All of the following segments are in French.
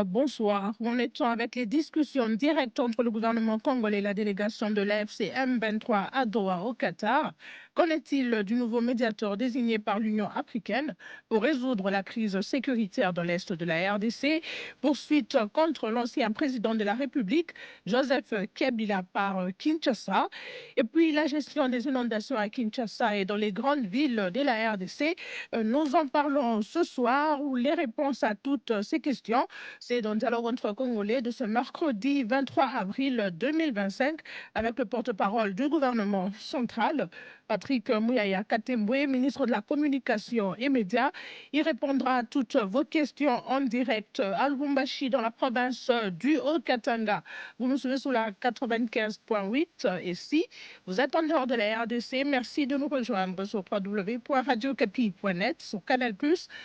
Bonsoir. En étant avec les discussions directes entre le gouvernement congolais et la délégation de l'AFC M23 à Doha au Qatar, qu'en est-il du nouveau médiateur désigné par l'Union africaine pour résoudre la crise sécuritaire de l'Est de la RDC? Poursuite contre l'ancien président de la République, Joseph Kabila par Kinshasa. Et puis la gestion des inondations à Kinshasa et dans les grandes villes de la RDC. Nous en parlons ce soir où les réponses à toutes ces questions c'est dans le dialogue entre Congolais de ce mercredi 23 avril 2025 avec le porte-parole du gouvernement central, Patrick Mouyaya Katembwe, ministre de la Communication et Médias. Il répondra à toutes vos questions en direct à Lubumbashi dans la province du Haut-Katanga. Vous nous suivez sur la 95.8 et si vous êtes en dehors de la RDC, merci de nous rejoindre sur www.radiocapi.net, sur Canal+,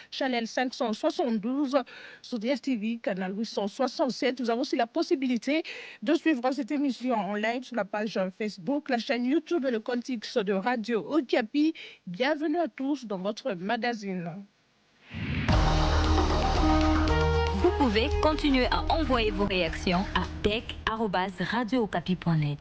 Channel 572, sur DSTV, Canal 867. Nous avons aussi la possibilité de suivre cette émission en live sur la page Facebook, la chaîne YouTube et le compte X de Radio Okapi. Bienvenue à tous dans votre magazine. Vous pouvez continuer à envoyer vos réactions à tech@radiookapi.net.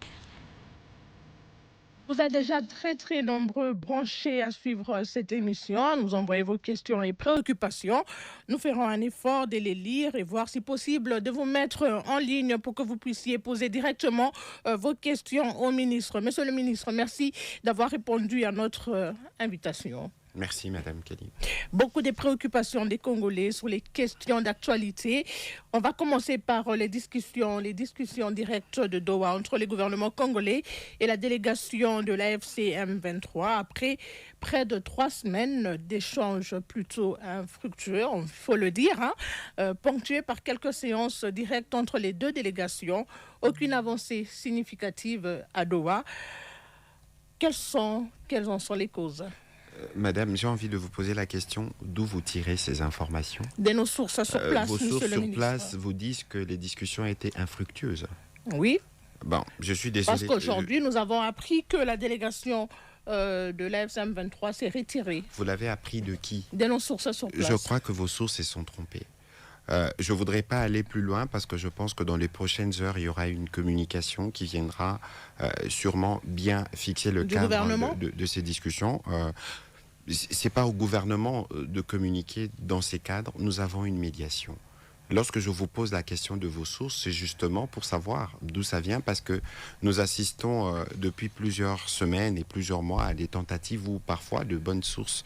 Vous êtes déjà très nombreux branchés à suivre cette émission. Nous envoyez vos questions et préoccupations. Nous ferons un effort de les lire et voir si possible de vous mettre en ligne pour que vous puissiez poser directement vos questions au ministre. Monsieur le ministre, merci d'avoir répondu à notre invitation. Merci, Madame Kelly. Beaucoup de préoccupations des Congolais sur les questions d'actualité. On va commencer par les discussions directes de Doha entre les gouvernements congolais et la délégation de l'AFC M23 après près de 3 semaines d'échanges plutôt infructueux, il faut le dire, ponctués par quelques séances directes entre les deux délégations. Aucune avancée significative à Doha. Quelles en sont les causes ? Madame, j'ai envie de vous poser la question, d'où vous tirez ces informations ? De nos sources sur place, vos monsieur sources le sur ministre. place vous disent que les discussions étaient infructueuses. Oui. Bon, je suis désolé. Parce qu'aujourd'hui, nous avons appris que la délégation de l'AFC M23 s'est retirée. Vous l'avez appris de qui ? De nos sources sur place. Je crois que vos sources se sont trompées. Je ne voudrais pas aller plus loin parce que je pense que dans les prochaines heures, il y aura une communication qui viendra sûrement bien fixer le cadre de ces discussions. C'est pas au gouvernement de communiquer dans ces cadres. Nous avons une médiation. Lorsque je vous pose la question de vos sources, c'est justement pour savoir d'où ça vient, parce que nous assistons depuis plusieurs semaines et plusieurs mois à des tentatives où parfois de bonnes sources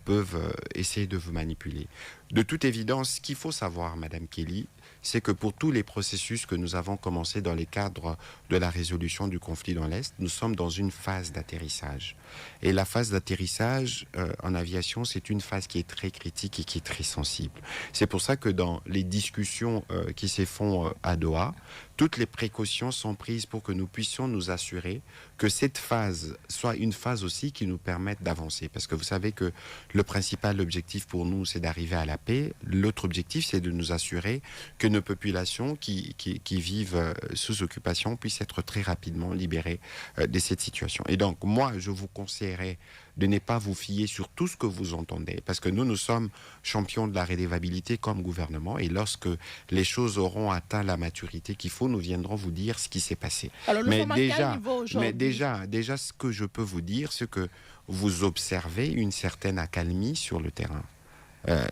peuvent essayer de vous manipuler. De toute évidence, ce qu'il faut savoir, Madame Kelly, c'est que pour tous les processus que nous avons commencés dans les cadres de la résolution du conflit dans l'Est, nous sommes dans une phase d'atterrissage. Et la phase d'atterrissage en aviation, c'est une phase qui est très critique et qui est très sensible. C'est pour ça que dans les discussions qui se font à Doha, toutes les précautions sont prises pour que nous puissions nous assurer que cette phase soit une phase aussi qui nous permette d'avancer. Parce que vous savez que le principal objectif pour nous, c'est d'arriver à la paix. L'autre objectif, c'est de nous assurer que nos populations qui vivent sous occupation puissent être très rapidement libérées de cette situation. Et donc, moi, je vous conseillerais de ne pas vous fier sur tout ce que vous entendez, parce que nous sommes champions de la redevabilité comme gouvernement, et lorsque les choses auront atteint la maturité qu'il faut, nous viendrons vous dire ce qui s'est passé. Alors, mais déjà, ce que je peux vous dire, c'est que vous observez une certaine accalmie sur le terrain.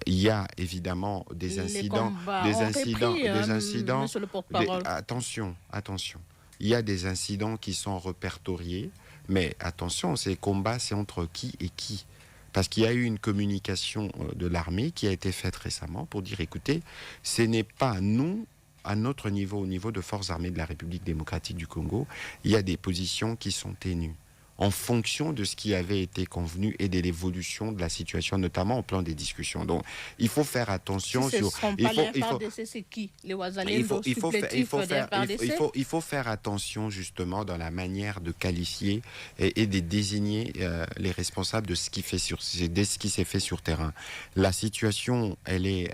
Il y a évidemment des incidents, attention. Il y a des incidents qui sont répertoriés, mais attention, ces combats, c'est entre qui et qui. Parce qu'il y a eu une communication de l'armée qui a été faite récemment pour dire, écoutez, ce n'est pas nous, à notre niveau, au niveau de forces armées de la République démocratique du Congo, il y a des positions qui sont ténues en fonction de ce qui avait été convenu et de l'évolution de la situation, notamment au plan des discussions. Donc, il faut faire attention sur... Il faut faire attention justement dans la manière de qualifier et de désigner les responsables de ce qui s'est fait sur terrain. La situation, elle est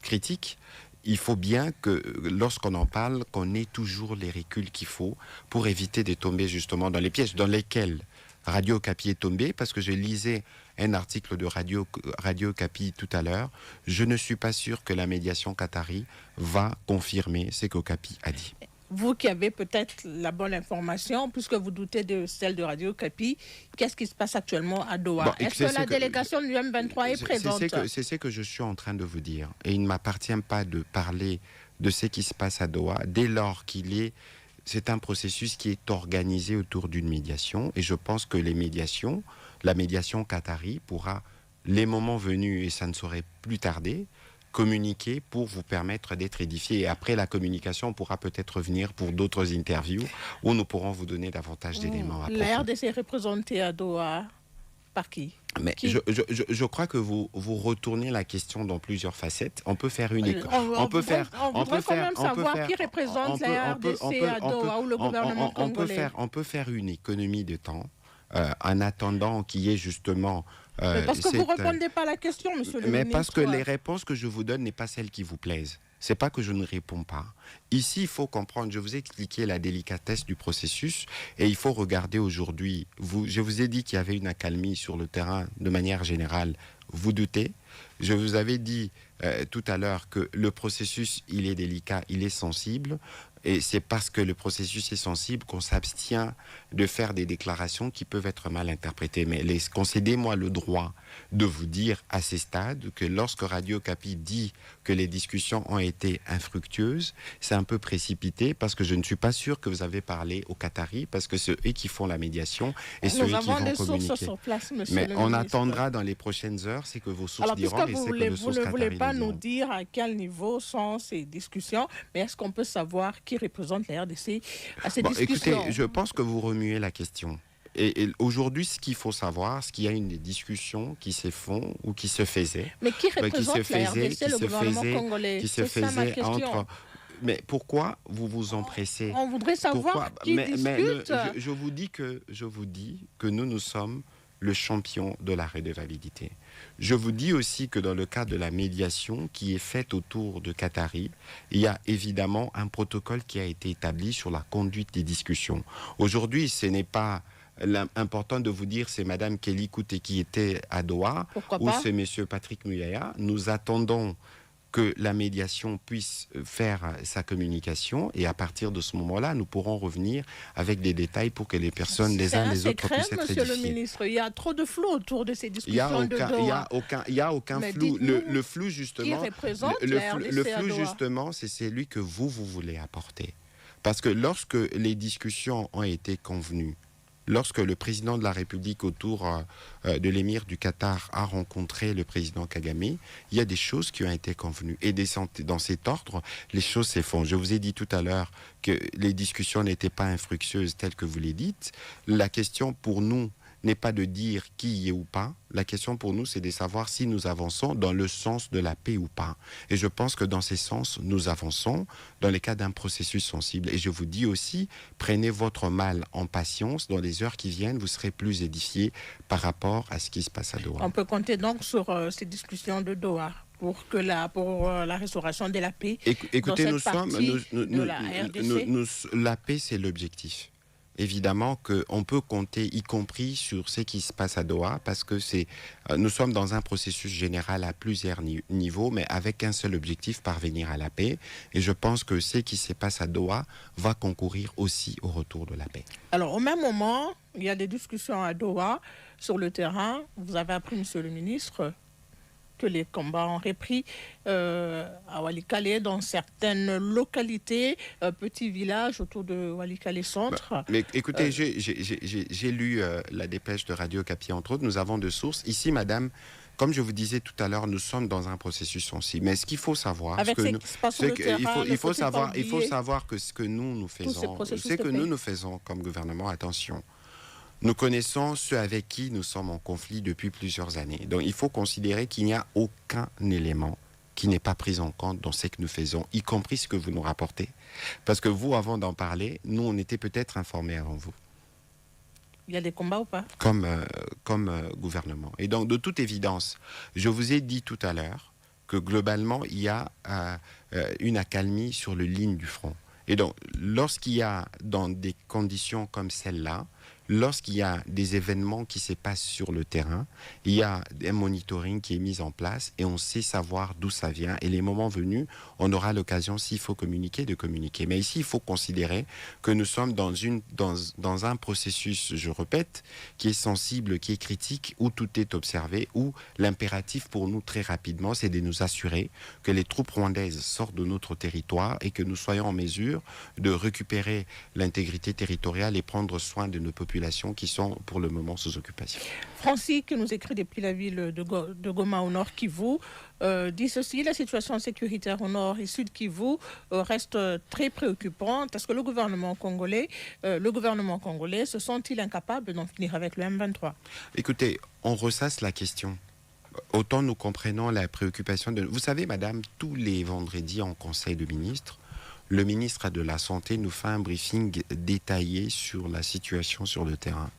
critique. Il faut bien que, lorsqu'on en parle, qu'on ait toujours les reculs qu'il faut pour éviter de tomber justement dans les pièges dans lesquels Radio Okapi est tombé parce que je lisais un article de Radio Okapi tout à l'heure. Je ne suis pas sûr que la médiation qatari va confirmer ce qu'Okapi a dit. Vous qui avez peut-être la bonne information, puisque vous doutez de celle de Radio Okapi, qu'est-ce qui se passe actuellement à Doha? Est-ce que la délégation du M23 est présente? C'est ce que je suis en train de vous dire. Et il ne m'appartient pas de parler de ce qui se passe à Doha dès lors c'est un processus qui est organisé autour d'une médiation. Et je pense que la médiation qatari pourra, les moments venus, et ça ne saurait plus tarder, communiquer pour vous permettre d'être édifié. Et après la communication, on pourra peut-être revenir pour d'autres interviews où nous pourrons vous donner davantage d'éléments. La RDC est représentée à Doha par qui? Mais je crois que vous retournez la question dans plusieurs facettes. On peut faire une école. On peut savoir qui représente la RDC à Doha ou le gouvernement congolais. On peut faire une économie de temps en attendant qu'il y ait justement... parce que vous ne répondez pas à la question, monsieur le ministre. Mais parce que les réponses que je vous donne n'est pas celles qui vous plaisent. C'est pas que je ne réponds pas. Ici, il faut comprendre, je vous ai expliqué la délicatesse du processus et il faut regarder aujourd'hui. Je vous ai dit qu'il y avait une accalmie sur le terrain de manière générale. Vous doutez? Je vous avais dit tout à l'heure que le processus, il est délicat, il est sensible. Et c'est parce que le processus est sensible qu'on s'abstient de faire des déclarations qui peuvent être mal interprétées. Mais concédez-moi le droit de vous dire à ces stades que lorsque Radio Okapi dit que les discussions ont été infructueuses, c'est un peu précipité parce que je ne suis pas sûr que vous avez parlé aux Qataris parce que c'est eux qui font la médiation et c'est eux qui vont communiquer. Sur place, mais on attendra dans les prochaines heures, c'est que vos sources diront et c'est que nos sources qataris. Vous ne voulez pas nous dire à quel niveau sont ces discussions, mais est-ce qu'on peut savoir qui représente la RDC à ces discussions? Écoutez, je pense que vous remuez la question. Et aujourd'hui, ce qu'il faut savoir, c'est qu'il y a une discussion qui se font ou qui se faisait. Mais qui représente la RDC, le gouvernement congolais? Qui se faisait entre... Mais pourquoi vous vous empressez? On voudrait savoir qui discute. Je vous dis que nous sommes le champion de la redevabilité. Je vous dis aussi que dans le cadre de la médiation qui est faite autour de Qatari, il y a évidemment un protocole qui a été établi sur la conduite des discussions. Aujourd'hui, ce n'est pas important de vous dire c'est Madame Kelly Kouté qui était à Doha ou c'est Monsieur Patrick Muyaya. Nous attendons que la médiation puisse faire sa communication et à partir de ce moment-là, nous pourrons revenir avec des détails pour que les personnes, les uns les autres, puissent être édifiées. Monsieur le ministre, il y a trop de flou autour de ces discussions de Doha. Il n'y a aucun flou. Le flou, justement, c'est celui que vous voulez apporter. Parce que lorsque les discussions ont été convenues, lorsque le président de la République autour de l'émir du Qatar a rencontré le président Kagame, il y a des choses qui ont été convenues. Et dans cet ordre, les choses se font. Je vous ai dit tout à l'heure que les discussions n'étaient pas infructueuses telles que vous les dites. La question pour nous n'est pas de dire qui y est ou pas. La question pour nous, c'est de savoir si nous avançons dans le sens de la paix ou pas. Et je pense que dans ces sens, nous avançons dans le cas d'un processus sensible. Et je vous dis aussi, prenez votre mal en patience. Dans les heures qui viennent, vous serez plus édifiés par rapport à ce qui se passe à Doha. On peut compter donc sur ces discussions de Doha pour la restauration de la paix. Écoutez, RDC. La paix, c'est l'objectif. Évidemment qu'on peut compter, y compris sur ce qui se passe à Doha, parce que nous sommes dans un processus général à plusieurs niveaux, mais avec un seul objectif, parvenir à la paix. Et je pense que ce qui se passe à Doha va concourir aussi au retour de la paix. Alors, au même moment, il y a des discussions à Doha sur le terrain. Vous avez appris, monsieur le ministre, que les combats ont repris à Walikale dans certaines localités, petits villages autour de Walikale Centre. Mais écoutez, j'ai lu la dépêche de Radio Okapi, entre autres. Nous avons deux sources. Ici, madame, comme je vous disais tout à l'heure, nous sommes dans un processus sensible. Mais ce qu'il faut savoir, il faut savoir que ce que nous faisons, c'est que nous faisons comme gouvernement, attention. Nous connaissons ceux avec qui nous sommes en conflit depuis plusieurs années. Donc il faut considérer qu'il n'y a aucun élément qui n'est pas pris en compte dans ce que nous faisons, y compris ce que vous nous rapportez. Parce que vous, avant d'en parler, nous, on était peut-être informés avant vous. Il y a des combats ou pas? Comme gouvernement. Et donc, de toute évidence, je vous ai dit tout à l'heure que globalement, il y a une accalmie sur le ligne du front. Et donc, lorsqu'il y a dans des conditions comme celle-là, lorsqu'il y a des événements qui se passent sur le terrain, il y a un monitoring qui est mis en place et on sait savoir d'où ça vient. Et les moments venus, on aura l'occasion, s'il faut communiquer, de communiquer. Mais ici, il faut considérer que nous sommes dans un processus, je répète, qui est sensible, qui est critique, où tout est observé, où l'impératif pour nous très rapidement, c'est de nous assurer que les troupes rwandaises sortent de notre territoire et que nous soyons en mesure de récupérer l'intégrité territoriale et prendre soin de nos populations qui sont pour le moment sous occupation. Francis, qui nous écrit depuis la ville de Goma au nord Kivu, dit ceci: la situation sécuritaire au nord et sud Kivu reste très préoccupante. Est-ce que le gouvernement congolais se sent-il incapable d'en finir avec le M23? Écoutez, on ressasse la question. Autant nous comprenons la préoccupation de... Vous savez, madame, tous les vendredis en conseil de ministres, le ministre de la Santé nous fait un briefing détaillé sur la situation sur le terrain,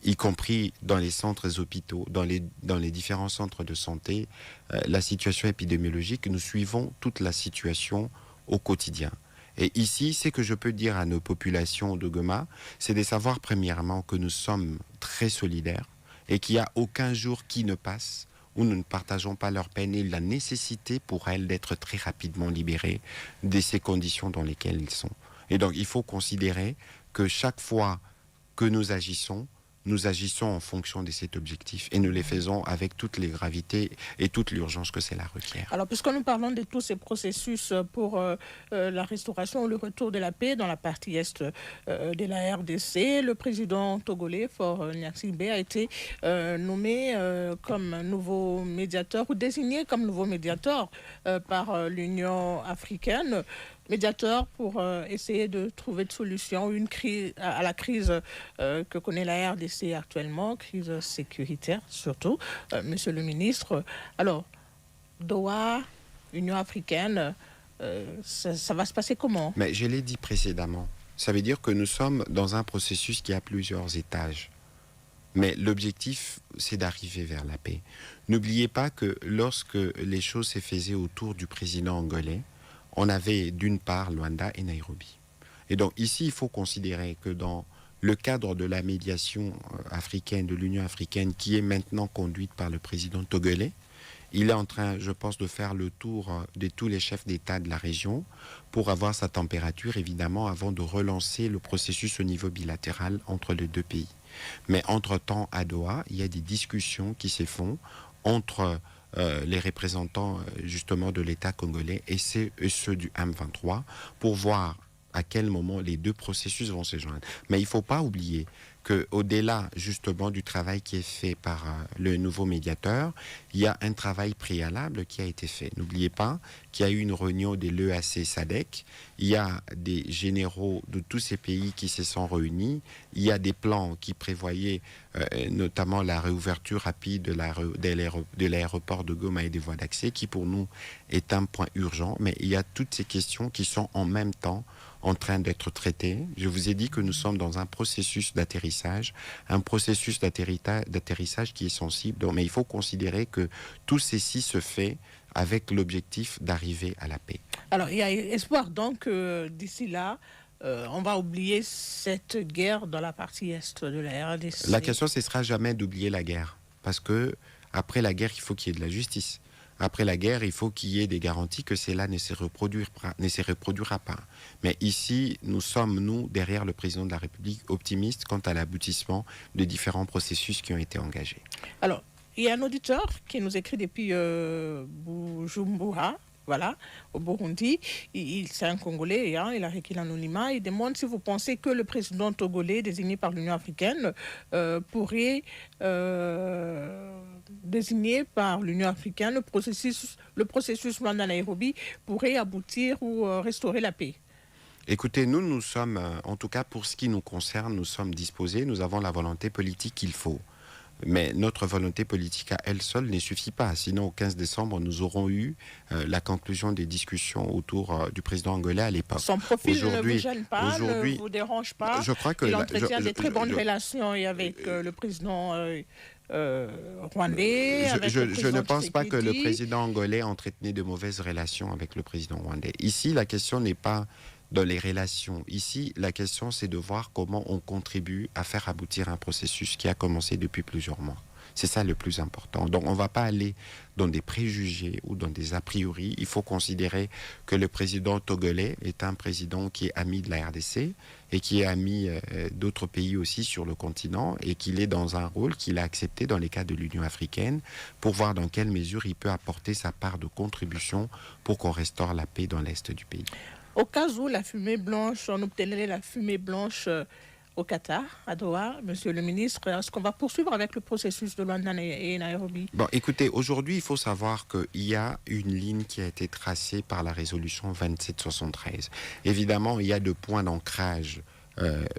y compris dans les centres hôpitaux, dans les différents centres de santé, la situation épidémiologique. Nous suivons toute la situation au quotidien. Et ici, ce que je peux dire à nos populations de Goma, c'est de savoir premièrement que nous sommes très solidaires et qu'il n'y a aucun jour qui ne passe où nous ne partageons pas leur peine et la nécessité pour elles d'être très rapidement libérées de ces conditions dans lesquelles ils sont. Et donc, il faut considérer que chaque fois que nous agissons en fonction de cet objectif et nous les faisons avec toutes les gravités et toute l'urgence que cela requiert. Alors, puisque nous parlons de tous ces processus pour la restauration ou le retour de la paix dans la partie est de la RDC, le président togolais, Faure Gnassingbé, a été nommé comme nouveau médiateur ou désigné comme nouveau médiateur par l'Union africaine. Médiateur pour essayer de trouver de solutions à la crise que connaît la RDC actuellement, crise sécuritaire surtout, monsieur le ministre. Alors, Doha, Union africaine, ça va se passer comment? Mais je l'ai dit précédemment, ça veut dire que nous sommes dans un processus qui a plusieurs étages. Mais l'objectif, c'est d'arriver vers la paix. N'oubliez pas que lorsque les choses se faisaient autour du président angolais, on avait d'une part Luanda et Nairobi. Et donc ici, il faut considérer que dans le cadre de la médiation africaine, de l'Union africaine, qui est maintenant conduite par le président togolais, il est en train, je pense, de faire le tour de tous les chefs d'État de la région pour avoir sa température, évidemment, avant de relancer le processus au niveau bilatéral entre les deux pays. Mais entre-temps, à Doha, il y a des discussions qui se font entre les représentants justement de l'État congolais et ceux du M23 pour voir à quel moment les deux processus vont se joindre. Mais il ne faut pas oublier qu'au-delà justement du travail qui est fait par le nouveau médiateur, il y a un travail préalable qui a été fait. N'oubliez pas qu'il y a eu une réunion de l'EAC-SADC, il y a des généraux de tous ces pays qui se sont réunis, il y a des plans qui prévoyaient notamment la réouverture rapide de l'aéroport de Goma et des voies d'accès, qui pour nous est un point urgent, mais il y a toutes ces questions qui sont en même temps en train d'être traitées. Je vous ai dit que nous sommes dans un processus d'atterrissage qui est sensible, donc, mais il faut considérer que tout ceci se fait avec l'objectif d'arriver à la paix. Alors, il y a espoir donc d'ici là, on va oublier cette guerre dans la partie est de la RDC. La question, ce ne sera jamais d'oublier la guerre, parce que après la guerre, il faut qu'il y ait de la justice. Après la guerre, il faut qu'il y ait des garanties que cela ne se reproduira pas. Mais ici, nous sommes, derrière le président de la République, optimistes quant à l'aboutissement de différents processus qui ont été engagés. Alors, il y a un auditeur qui nous écrit depuis Bujumbura, voilà, au Burundi. C'est un Congolais, hein, il a requis l'anonymat. Il demande si vous pensez que le président togolais désigné par l'Union africaine pourrait désigné par l'Union africaine, le processus Luanda-Nairobi pourrait aboutir ou restaurer la paix. Écoutez, nous sommes, en tout cas pour ce qui nous concerne, nous sommes disposés, nous avons la volonté politique qu'il faut. Mais notre volonté politique à elle seule ne suffit pas. Sinon, au 15 décembre, nous aurons eu la conclusion des discussions autour du président angolais à l'époque. Son profil ne vous gêne pas, ne vous dérange pas. Je crois que il entretient des très bonnes relations avec le président rwandais. Je ne pense pas que le président angolais entretenait de mauvaises relations avec le président rwandais. Ici, la question n'est pas dans les relations. Ici, la question, c'est de voir comment on contribue à faire aboutir un processus qui a commencé depuis plusieurs mois. C'est ça le plus important. Donc, on ne va pas aller dans des préjugés ou dans des a priori. Il faut considérer que le président togolais est un président qui est ami de la RDC et qui est ami d'autres pays aussi sur le continent et qu'il est dans un rôle qu'il a accepté dans les cas de l'Union africaine pour voir dans quelle mesure il peut apporter sa part de contribution pour qu'on restaure la paix dans l'Est du pays. Au cas où la fumée blanche, on obtiendrait la fumée blanche au Qatar, à Doha, Monsieur le ministre, est-ce qu'on va poursuivre avec le processus de Luanda et Nairobi? Bon, écoutez, aujourd'hui, il faut savoir qu'il y a une ligne qui a été tracée par la résolution 2773. Évidemment, il y a deux points d'ancrage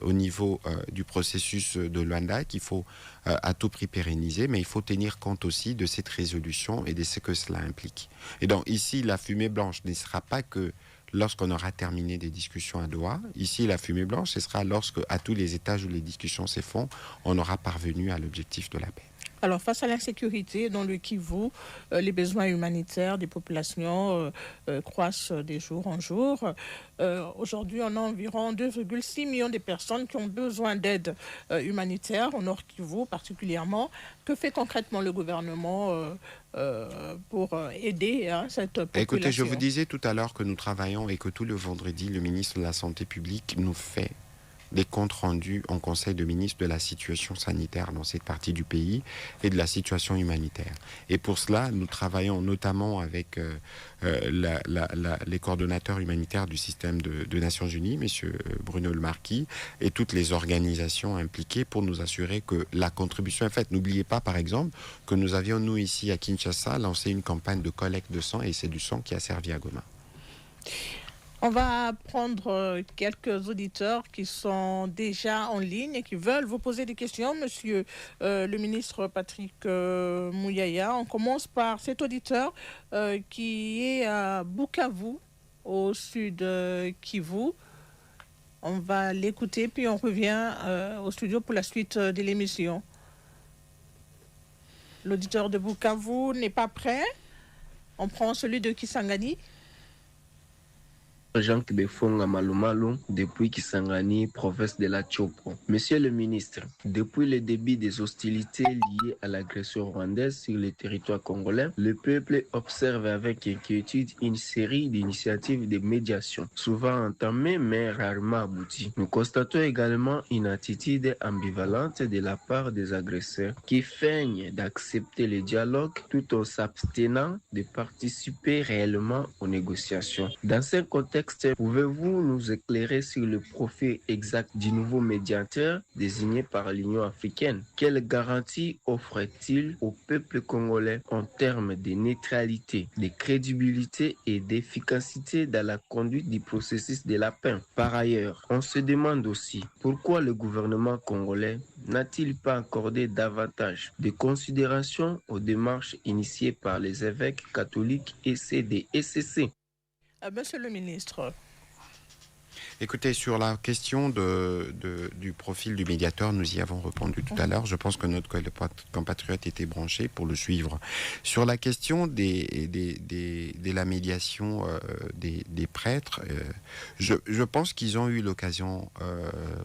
au niveau du processus de Luanda qu'il faut à tout prix pérenniser, mais il faut tenir compte aussi de cette résolution et de ce que cela implique. Et donc ici, la fumée blanche ne sera pas que lorsqu'on aura terminé des discussions à Doha. Ici, la fumée blanche, ce sera lorsque, à tous les étages où les discussions se font, on aura parvenu à l'objectif de la paix. Alors, face à l'insécurité dans le Kivu, les besoins humanitaires des populations croissent de jour en jour. Aujourd'hui, on a environ 2,6 millions de personnes qui ont besoin d'aide humanitaire au Nord Kivu particulièrement. Que fait concrètement le gouvernement pour aider cette population? Écoutez, je vous disais tout à l'heure que nous travaillons et que tout le vendredi, le ministre de la Santé publique nous fait des comptes rendus en Conseil de ministres de la situation sanitaire dans cette partie du pays et de la situation humanitaire. Et pour cela, nous travaillons notamment avec les coordonnateurs humanitaires du système de Nations Unies, M. Bruno Le Marquis, et toutes les organisations impliquées pour nous assurer que la contribution est faite. N'oubliez pas, par exemple, que nous avions, nous, ici à Kinshasa, lancé une campagne de collecte de sang et c'est du sang qui a servi à Goma. On va prendre quelques auditeurs qui sont déjà en ligne et qui veulent vous poser des questions. Monsieur le ministre Patrick Muyaya, on commence par cet auditeur qui est à Bukavu, au sud Kivu. On va l'écouter, puis on revient au studio pour la suite de l'émission. L'auditeur de Bukavu n'est pas prêt. On prend celui de Kisangani. Jean Kibefonga Malumalu, depuis Kisangani, province de la Tchopo. Monsieur le ministre, depuis le début des hostilités liées à l'agression rwandaise sur le territoire congolais, le peuple observe avec inquiétude une série d'initiatives de médiation, souvent entamées mais rarement abouties. Nous constatons également une attitude ambivalente de la part des agresseurs qui feignent d'accepter le dialogue tout en s'abstenant de participer réellement aux négociations. Dans ce contexte, pouvez-vous nous éclairer sur le profil exact du nouveau médiateur désigné par l'Union africaine? Quelles garanties offre-t-il au peuple congolais en termes de neutralité, de crédibilité et d'efficacité dans la conduite du processus de la paix? Par ailleurs, on se demande aussi pourquoi le gouvernement congolais n'a-t-il pas accordé davantage de considération aux démarches initiées par les évêques catholiques et CDECC? Monsieur le ministre. Écoutez, sur la question du profil du médiateur, nous y avons répondu tout à l'heure. Je pense que notre compatriote était branché pour le suivre. Sur la question de la médiation des prêtres, je pense qu'ils ont eu l'occasion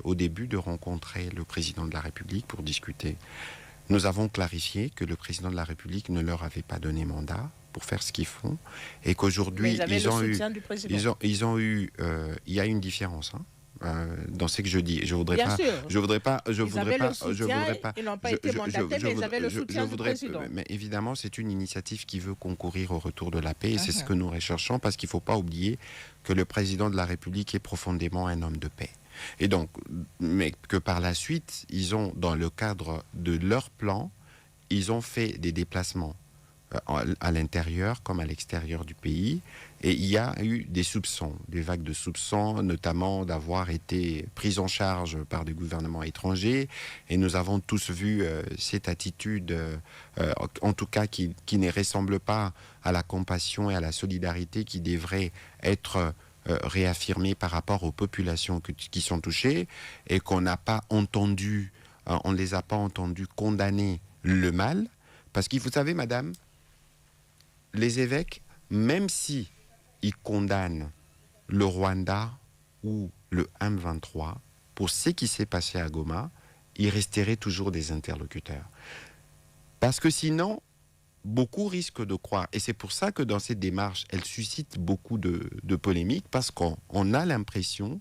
au début de rencontrer le président de la République pour discuter. Nous avons clarifié que le président de la République ne leur avait pas donné mandat pour faire ce qu'ils font et qu'aujourd'hui il y a une différence dans ce que je dis. Je voudrais pas. Ils n'ont pas été mandatés, mais ils avaient le soutien du président. Mais évidemment, c'est une initiative qui veut concourir au retour de la paix et c'est ce que nous recherchons parce qu'il ne faut pas oublier que le président de la République est profondément un homme de paix. Et donc, mais que par la suite, ils ont, dans le cadre de leur plan, ils ont fait des déplacements à l'intérieur comme à l'extérieur du pays. Et il y a eu des soupçons, des vagues de soupçons, notamment d'avoir été pris en charge par des gouvernements étrangers. Et nous avons tous vu cette attitude, en tout cas qui ne ressemble pas à la compassion et à la solidarité qui devrait être réaffirmée par rapport aux populations qui sont touchées et qu'on n'a pas entendu, on ne les a pas entendus condamner le mal. Parce que vous savez, madame, les évêques, même si ils condamnent le Rwanda ou le M23, pour ce qui s'est passé à Goma, il resterait toujours des interlocuteurs. Parce que sinon, beaucoup risquent de croire, et c'est pour ça que dans cette démarche, elle suscite beaucoup de polémiques, parce qu'on a l'impression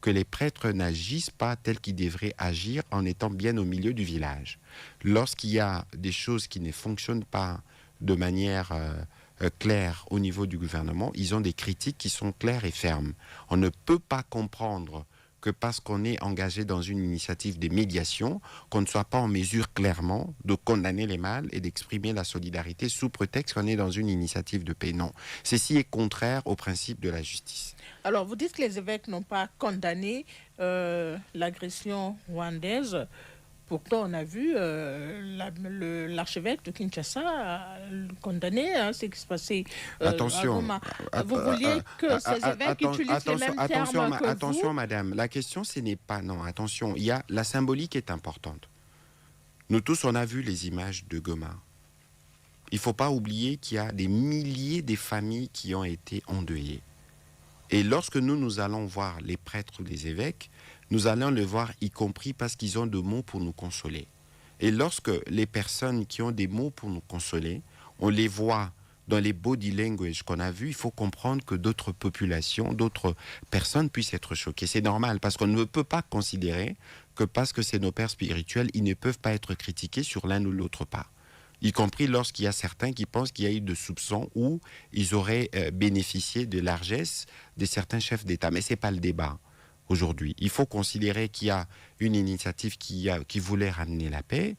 que les prêtres n'agissent pas tels qu'ils devraient agir en étant bien au milieu du village. Lorsqu'il y a des choses qui ne fonctionnent pas de manière claire au niveau du gouvernement, ils ont des critiques qui sont claires et fermes. On ne peut pas comprendre que parce qu'on est engagé dans une initiative de médiation, qu'on ne soit pas en mesure clairement de condamner les mâles et d'exprimer la solidarité sous prétexte qu'on est dans une initiative de paix. Non, ceci est contraire au principe de la justice. Alors, vous dites que les évêques n'ont pas condamné l'agression rwandaise. Pourtant, on a vu l'archevêque de Kinshasa condamner ce qui se passait à Goma. Vous vouliez que ces évêques utilisent les mêmes termes que attention, vous? madame. La question, ce n'est pas... Non, attention. La symbolique est importante. Nous tous, on a vu les images de Goma. Il ne faut pas oublier qu'il y a des milliers de familles qui ont été endeuillées. Et lorsque nous allons voir les prêtres ou les évêques, nous allons le voir y compris parce qu'ils ont des mots pour nous consoler. Et lorsque les personnes qui ont des mots pour nous consoler, on les voit dans les body language qu'on a vus, il faut comprendre que d'autres populations, d'autres personnes puissent être choquées. C'est normal parce qu'on ne peut pas considérer que parce que c'est nos pères spirituels, ils ne peuvent pas être critiqués sur l'un ou l'autre pas. Y compris lorsqu'il y a certains qui pensent qu'il y a eu de soupçons où ils auraient bénéficié de largesse de certains chefs d'État. Mais ce n'est pas le débat aujourd'hui. Il faut considérer qu'il y a une initiative qui voulait ramener la paix.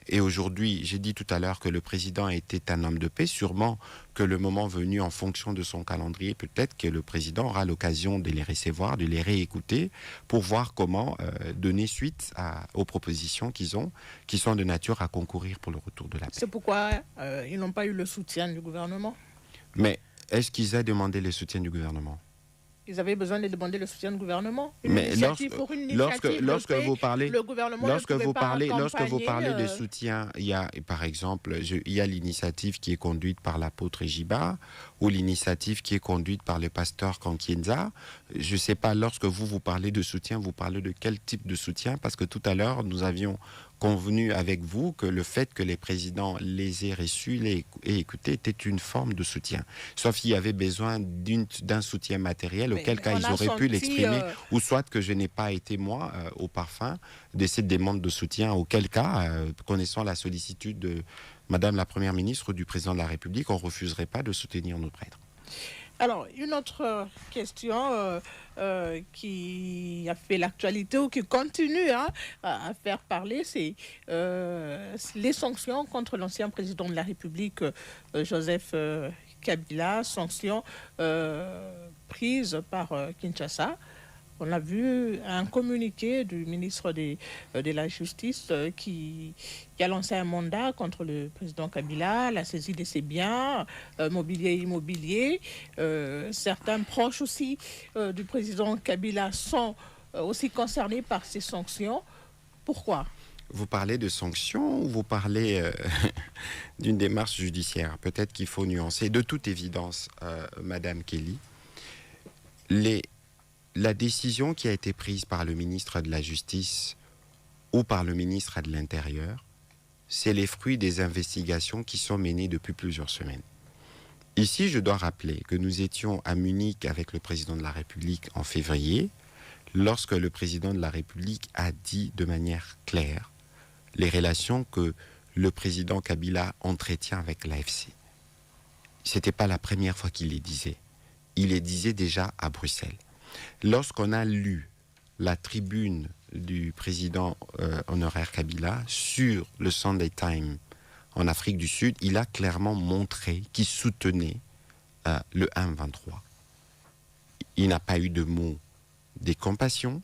Et aujourd'hui, j'ai dit tout à l'heure que le président était un homme de paix. Sûrement que le moment venu, en fonction de son calendrier, peut-être que le président aura l'occasion de les recevoir, de les réécouter pour voir comment donner suite aux propositions qu'ils ont, qui sont de nature à concourir pour le retour de la paix. C'est pourquoi ils n'ont pas eu le soutien du gouvernement. Mais est-ce qu'ils aient demandé le soutien du gouvernement ? Ils avaient besoin de demander le soutien du gouvernement. Mais lorsque vous parlez, le gouvernement lorsque vous parlez de de soutien, il y a par exemple, il y a l'initiative qui est conduite par l'apôtre Jiba ou l'initiative qui est conduite par le pasteur Kankienza. Je ne sais pas, lorsque vous parlez de soutien, vous parlez de quel type de soutien? Parce que tout à l'heure, nous avions convenu avec vous que le fait que les présidents les aient reçus et écoutés était une forme de soutien. Sauf qu'il y avait besoin d'un soutien matériel, auquel cas ils auraient pu l'exprimer, ou soit que je n'ai pas été, moi, au parfum de cette demande de soutien, auquel cas, connaissant la sollicitude de Madame la Première ministre ou du Président de la République, on ne refuserait pas de soutenir nos prêtres. Alors, une autre question qui a fait l'actualité ou qui continue à faire parler, c'est les sanctions contre l'ancien président de la République, Joseph Kabila, sanctions prises par Kinshasa. On a vu un communiqué du ministre de la Justice qui a lancé un mandat contre le président Kabila, la saisie de ses biens, mobilier et immobilier. Certains proches aussi du président Kabila sont aussi concernés par ces sanctions. Pourquoi ? Vous parlez de sanctions ou vous parlez d'une démarche judiciaire? Peut-être qu'il faut nuancer. De toute évidence, Madame Kelly, la décision qui a été prise par le ministre de la Justice ou par le ministre de l'Intérieur, c'est les fruits des investigations qui sont menées depuis plusieurs semaines. Ici, je dois rappeler que nous étions à Munich avec le président de la République en février, lorsque le président de la République a dit de manière claire les relations que le président Kabila entretient avec l'AFC. Ce n'était pas la première fois qu'il les disait. Il les disait déjà à Bruxelles. Lorsqu'on a lu la tribune du président honoraire Kabila sur le Sunday Times en Afrique du Sud, il a clairement montré qu'il soutenait le M23. Il n'a pas eu de mot de compassion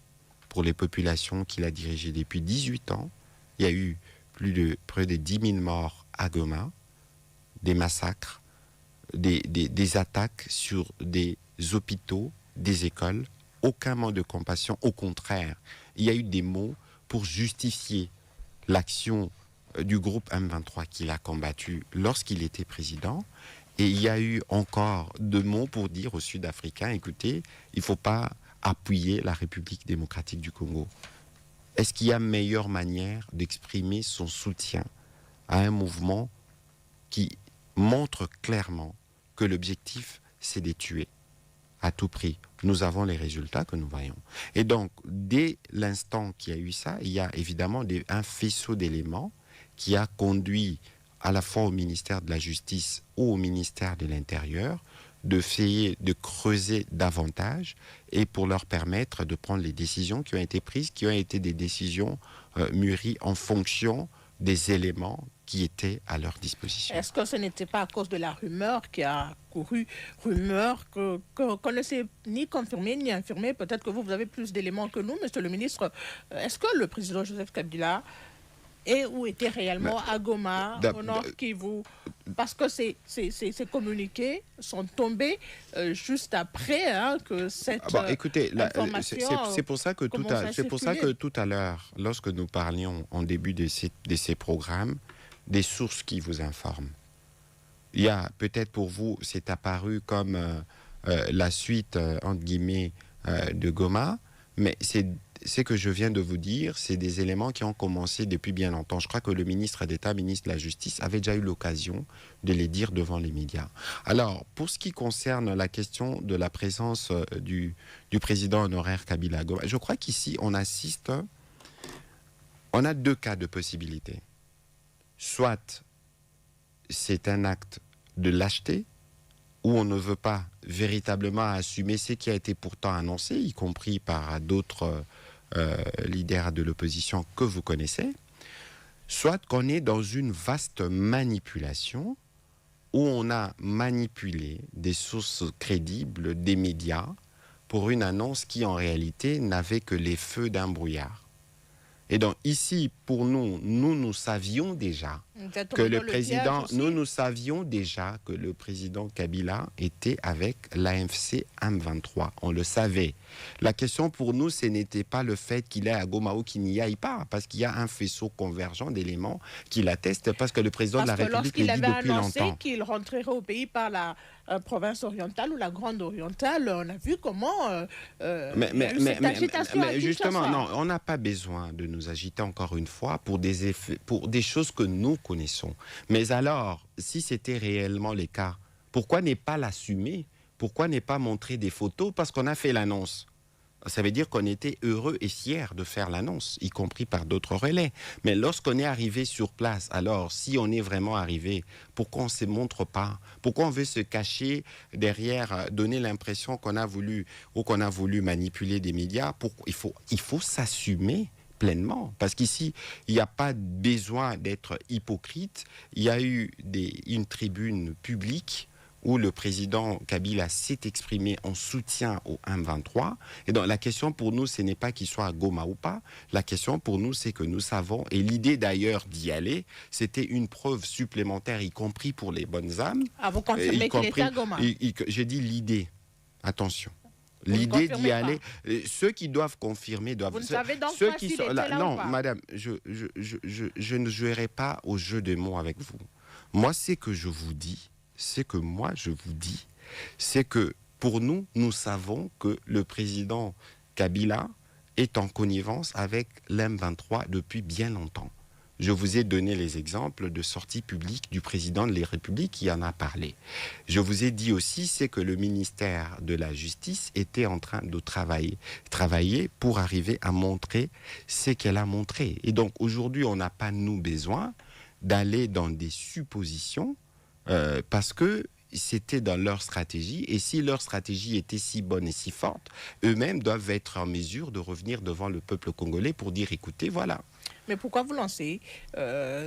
pour les populations qu'il a dirigées depuis 18 ans. Il y a eu près de 10 000 morts à Goma, des massacres, des attaques sur des hôpitaux, des écoles, aucun mot de compassion. Au contraire, il y a eu des mots pour justifier l'action du groupe M23 qu'il a combattu lorsqu'il était président. Et il y a eu encore deux mots pour dire aux Sud-Africains, écoutez, il ne faut pas appuyer la République démocratique du Congo. Est-ce qu'il y a meilleure manière d'exprimer son soutien à un mouvement qui montre clairement que l'objectif, c'est de les tuer à tout prix? Nous avons les résultats que nous voyons. Et donc, dès l'instant qu'il y a eu ça, il y a évidemment un faisceau d'éléments qui a conduit à la fois au ministère de la Justice ou au ministère de l'Intérieur d'essayer de creuser davantage et pour leur permettre de prendre les décisions qui ont été prises, qui ont été des décisions mûries en fonction des éléments qui étaient à leur disposition. Est-ce que ce n'était pas à cause de la rumeur qui a couru, rumeur qu'on ne sait ni confirmer ni infirmer? Peut-être que vous avez plus d'éléments que nous, monsieur le ministre. Est-ce que le président Joseph Kabila est ou était réellement à Goma, au Nord Kivu? Parce que ces communiqués sont tombés juste après que cette écoutez, information... c'est pour ça que tout à l'heure, lorsque nous parlions en début de ces programmes, des sources qui vous informent. Il y a peut-être pour vous, c'est apparu comme la suite, entre guillemets, de Goma, mais ce que je viens de vous dire, c'est des éléments qui ont commencé depuis bien longtemps. Je crois que le ministre d'État, ministre de la Justice, avait déjà eu l'occasion de les dire devant les médias. Alors, pour ce qui concerne la question de la présence du président honoraire Kabila à Goma, je crois qu'ici, on a deux cas de possibilité. Soit c'est un acte de lâcheté, où on ne veut pas véritablement assumer ce qui a été pourtant annoncé, y compris par d'autres leaders de l'opposition que vous connaissez, soit qu'on est dans une vaste manipulation où on a manipulé des sources crédibles, des médias, pour une annonce qui en réalité n'avait que les feux d'un brouillard. Et donc ici, pour nous savions déjà que le président, nous savions déjà que le président Kabila était avec l'AFC M23. On le savait. La question pour nous, ce n'était pas le fait qu'il est à Goma ou qu'il n'y aille pas, parce qu'il y a un faisceau convergent d'éléments qui l'attestent, parce que le président de la République le dit depuis longtemps. Parce que lorsqu'il avait annoncé qu'il rentrerait au pays par la province orientale ou la grande orientale, on a vu comment cette agitation mais justement, non, on n'a pas besoin de nous agiter encore une fois pour des choses que nous connaissons. Mais alors, si c'était réellement le cas, pourquoi ne pas l'assumer? Pourquoi ne pas montrer des photos? Parce qu'on a fait l'annonce. Ça veut dire qu'on était heureux et fiers de faire l'annonce, y compris par d'autres relais. Mais lorsqu'on est arrivé sur place, alors, si on est vraiment arrivé, pourquoi on ne se montre pas? Pourquoi on veut se cacher derrière, donner l'impression qu'on a voulu ou qu'on a voulu manipuler des médias? Il faut s'assumer pleinement, parce qu'ici, il n'y a pas besoin d'être hypocrite. Il y a eu une tribune publique où le président Kabila s'est exprimé en soutien au M23. Et donc la question pour nous, ce n'est pas qu'il soit à Goma ou pas. La question pour nous, c'est que nous savons, et l'idée d'ailleurs d'y aller, c'était une preuve supplémentaire, y compris pour les bonnes âmes. Ah, vous confirmez qu'il était à Goma? J'ai dit l'idée. Attention. L'idée d'y aller, ceux qui doivent confirmer doivent... Vous ne savez donc pas s'il était là non, ou pas? madame, je ne jouerai pas au jeu de mots avec vous. Moi, c'est que je vous dis, c'est que pour nous, nous savons que le président Kabila est en connivence avec l'M23 depuis bien longtemps. Je vous ai donné les exemples de sorties publiques du président de la République qui en a parlé. Je vous ai dit aussi, c'est que le ministère de la Justice était en train de travailler pour arriver à montrer ce qu'elle a montré. Et donc aujourd'hui, on n'a pas, nous, besoin d'aller dans des suppositions parce que c'était dans leur stratégie, et si leur stratégie était si bonne et si forte, eux-mêmes doivent être en mesure de revenir devant le peuple congolais pour dire, écoutez, voilà. Mais pourquoi vous lancez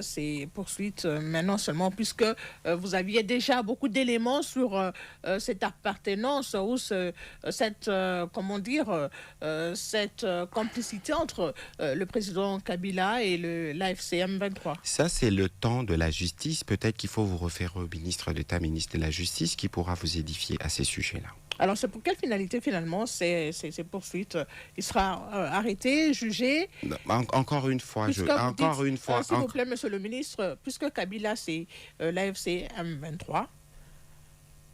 ces poursuites maintenant seulement, puisque vous aviez déjà beaucoup d'éléments sur cette appartenance ou cette complicité entre le président Kabila et l'AFC M23? Ça, c'est le temps de la justice. Peut-être qu'il faut vous référer au ministre d'État, ministre de la Justice, qui pourra vous édifier à ces sujets-là. Alors, c'est pour quelle finalité, finalement, ces poursuites? Il sera arrêté, jugé? Encore une fois, s'il vous plaît, monsieur le ministre, puisque Kabila, c'est l'AFC M23,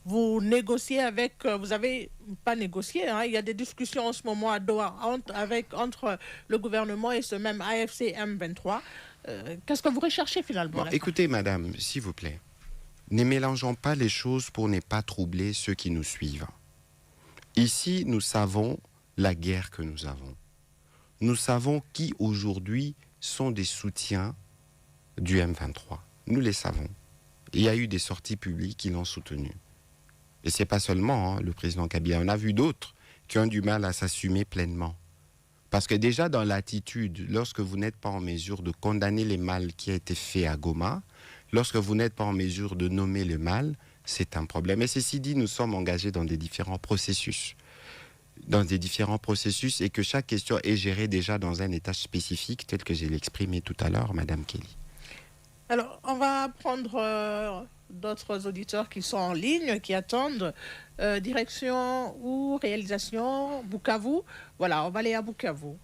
vous négociez avec, vous avez pas négocié, hein, il y a des discussions en ce moment à Doha entre le gouvernement et ce même AFC M23. Qu'est-ce que vous recherchez finalement? Écoutez, madame, s'il vous plaît, ne mélangeons pas les choses pour ne pas troubler ceux qui nous suivent. Ici, nous savons la guerre que nous avons. Nous savons qui aujourd'hui sont des soutiens du M23. Nous les savons. Il y a eu des sorties publiques qui l'ont soutenu. Et ce n'est pas seulement le président Kabila. On a vu d'autres qui ont du mal à s'assumer pleinement. Parce que déjà dans l'attitude, lorsque vous n'êtes pas en mesure de condamner les mal qui a été fait à Goma, lorsque vous n'êtes pas en mesure de nommer le mal, c'est un problème. Et ceci dit, nous sommes engagés dans des différents processus. Et que chaque question est gérée déjà dans un état spécifique tel que je l'ai exprimé tout à l'heure, Madame Kelly. Alors, on va prendre d'autres auditeurs qui sont en ligne, qui attendent. Direction ou réalisation, Bukavu. Voilà, on va aller à Bukavu.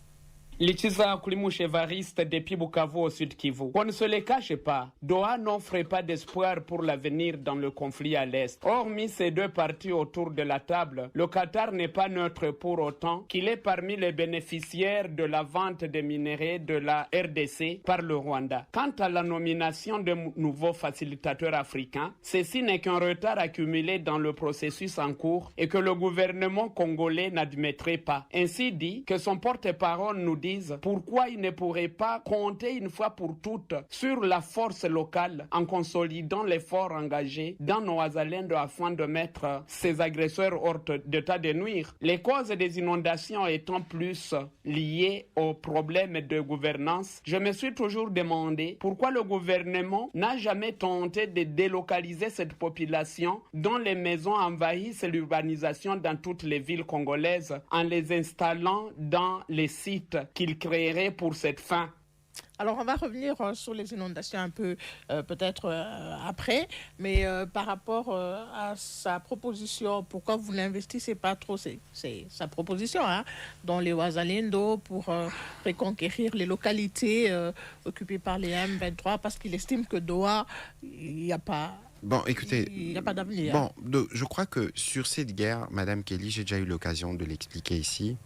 Lichiza Kulimushe Evariste depuis Bukavu au Sud Kivu. On ne se le cache pas, Doha n'offre pas d'espoir pour l'avenir dans le conflit à l'Est. Hormis ces deux parties autour de la table, le Qatar n'est pas neutre pour autant qu'il est parmi les bénéficiaires de la vente des minerais de la RDC par le Rwanda. Quant à la nomination de nouveaux facilitateurs africains, ceci n'est qu'un retard accumulé dans le processus en cours et que le gouvernement congolais n'admettrait pas. Ainsi dit, que son porte-parole nous dit pourquoi il ne pourrait pas compter une fois pour toutes sur la force locale en consolidant l'effort engagé dans Noazalendo afin de mettre ces agresseurs hors d'état de nuire. Les causes des inondations étant plus liées aux problèmes de gouvernance, je me suis toujours demandé pourquoi le gouvernement n'a jamais tenté de délocaliser cette population dont les maisons envahissent l'urbanisation dans toutes les villes congolaises en les installant dans les sites qu'il créerait pour cette fin. Alors, on va revenir sur les inondations un peu peut-être après, mais par rapport à sa proposition, pourquoi vous n'investissez pas trop, c'est sa proposition, hein, dans les Wazalendo pour reconquérir les localités occupées par les M23, parce qu'il estime que Doha, il n'y a pas... Bon, écoutez, il n'y a pas d'avenir. Bon, je crois que sur cette guerre, Madame Kelly, j'ai déjà eu l'occasion de l'expliquer ici,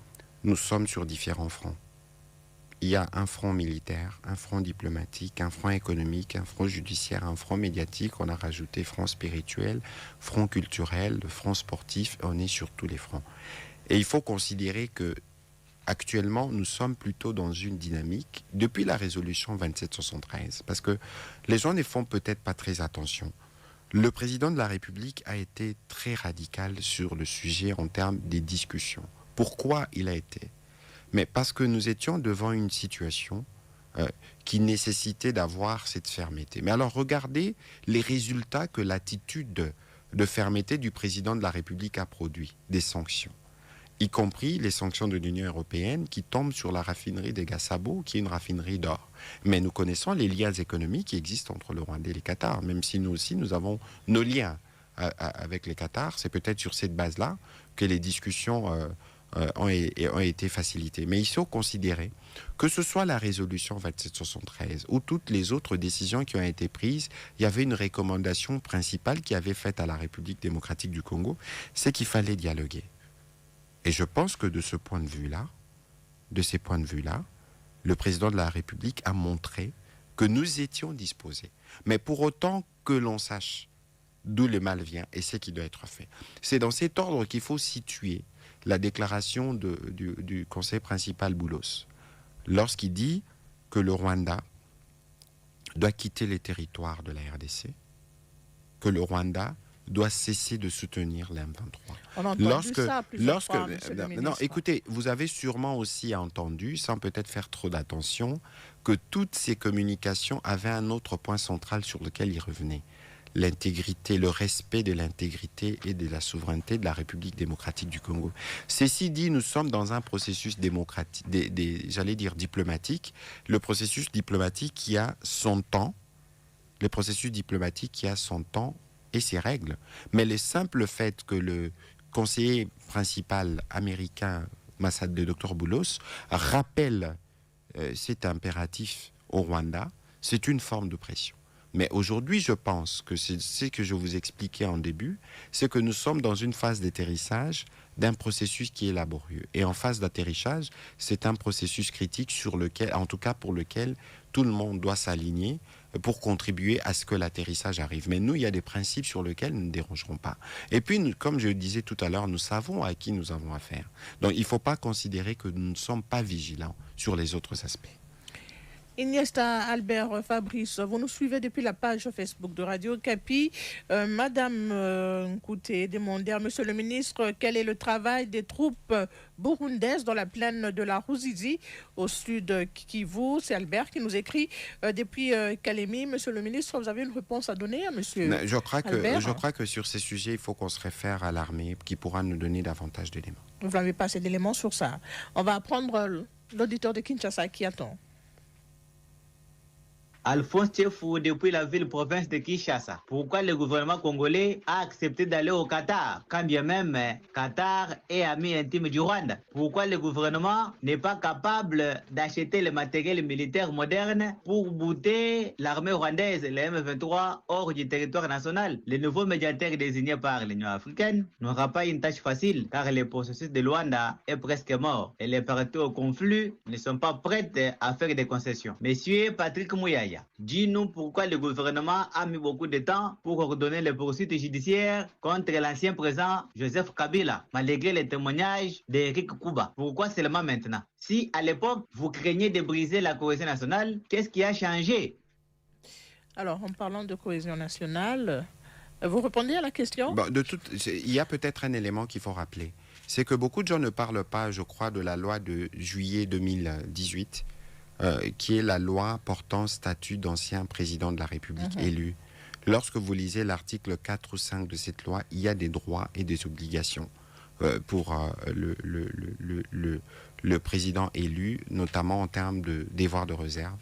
nous sommes sur différents fronts. Il y a un front militaire, un front diplomatique, un front économique, un front judiciaire, un front médiatique. On a rajouté front spirituel, front culturel, front sportif. On est sur tous les fronts. Et il faut considérer que actuellement, nous sommes plutôt dans une dynamique depuis la résolution 2773, parce que les gens ne font peut-être pas très attention. Le président de la République a été très radical sur le sujet en termes des discussions. Pourquoi il a été ? Mais parce que nous étions devant une situation qui nécessitait d'avoir cette fermeté. Mais alors regardez les résultats que l'attitude de fermeté du président de la République a produit, des sanctions, y compris les sanctions de l'Union européenne qui tombent sur la raffinerie de Gassabo, qui est une raffinerie d'or. Mais nous connaissons les liens économiques qui existent entre le Rwanda et le Qatar, même si nous aussi nous avons nos liens avec le Qatar. C'est peut-être sur cette base-là que les discussions ont été facilitées. Mais il faut considérer que ce soit la résolution 2773 ou toutes les autres décisions qui ont été prises, il y avait une recommandation principale qui avait faite à la République démocratique du Congo, c'est qu'il fallait dialoguer. Et je pense que de ces points de vue-là, le président de la République a montré que nous étions disposés. Mais pour autant que l'on sache d'où le mal vient et ce qui doit être fait. C'est dans cet ordre qu'il faut situer la déclaration du conseil principal Boulos, lorsqu'il dit que le Rwanda doit quitter les territoires de la RDC, que le Rwanda doit cesser de soutenir l'M23. On a entendu ça plusieurs fois, monsieur le ministre. Non, écoutez, vous avez sûrement aussi entendu, sans peut-être faire trop d'attention, que toutes ces communications avaient un autre point central sur lequel ils revenaient. L'intégrité, le respect de l'intégrité et de la souveraineté de la République démocratique du Congo. Ceci dit, nous sommes dans un processus démocratique, j'allais dire diplomatique, le processus diplomatique qui a son temps, et ses règles. Mais le simple fait que le conseiller principal américain, le Dr Boulos, rappelle cet impératif au Rwanda, c'est une forme de pression. Mais aujourd'hui, je pense que c'est ce que je vous expliquais en début, c'est que nous sommes dans une phase d'atterrissage d'un processus qui est laborieux. Et en phase d'atterrissage, c'est un processus critique sur lequel, en tout cas pour lequel tout le monde doit s'aligner pour contribuer à ce que l'atterrissage arrive. Mais nous, il y a des principes sur lesquels nous ne dérangerons pas. Et puis, comme je le disais tout à l'heure, nous savons à qui nous avons affaire. Donc, il ne faut pas considérer que nous ne sommes pas vigilants sur les autres aspects. Iniesta Albert Fabrice, vous nous suivez depuis la page Facebook de Radio Kapi. Madame Nkouté demandait à Monsieur le ministre quel est le travail des troupes burundaises dans la plaine de la Ruzizi au sud Kivu. C'est Albert qui nous écrit depuis Kalemi. Monsieur le ministre, vous avez une réponse à donner à Monsieur je crois Albert? que sur ces sujets, il faut qu'on se réfère à l'armée qui pourra nous donner davantage d'éléments. Vous n'avez pas assez d'éléments sur ça. On va apprendre l'auditeur de Kinshasa qui attend. Alphonse Tchefou depuis la ville-province de Kinshasa. Pourquoi le gouvernement congolais a accepté d'aller au Qatar, quand bien même Qatar est ami intime du Rwanda? Pourquoi le gouvernement n'est pas capable d'acheter le matériel militaire moderne pour bouter l'armée rwandaise, le M23, hors du territoire national? Le nouveau médiateur désigné par l'Union africaine n'aura pas une tâche facile, car le processus de Luanda est presque mort et les parties au conflit ne sont pas prêtes à faire des concessions. Monsieur Patrick Mouyaya, dis-nous pourquoi le gouvernement a mis beaucoup de temps pour ordonner les poursuites judiciaires contre l'ancien président Joseph Kabila, malgré les témoignages d'Eric Kouba. Pourquoi seulement maintenant? Si à l'époque, vous craignez de briser la cohésion nationale, qu'est-ce qui a changé? Alors, en parlant de cohésion nationale, vous répondez à la question? Il y a peut-être un élément qu'il faut rappeler. C'est que beaucoup de gens ne parlent pas, je crois, de la loi de juillet 2018, qui est la loi portant statut d'ancien président de la République élu. Lorsque vous lisez l'article 4 ou 5 de cette loi, il y a des droits et des obligations pour le président élu, notamment en termes de devoir de réserve,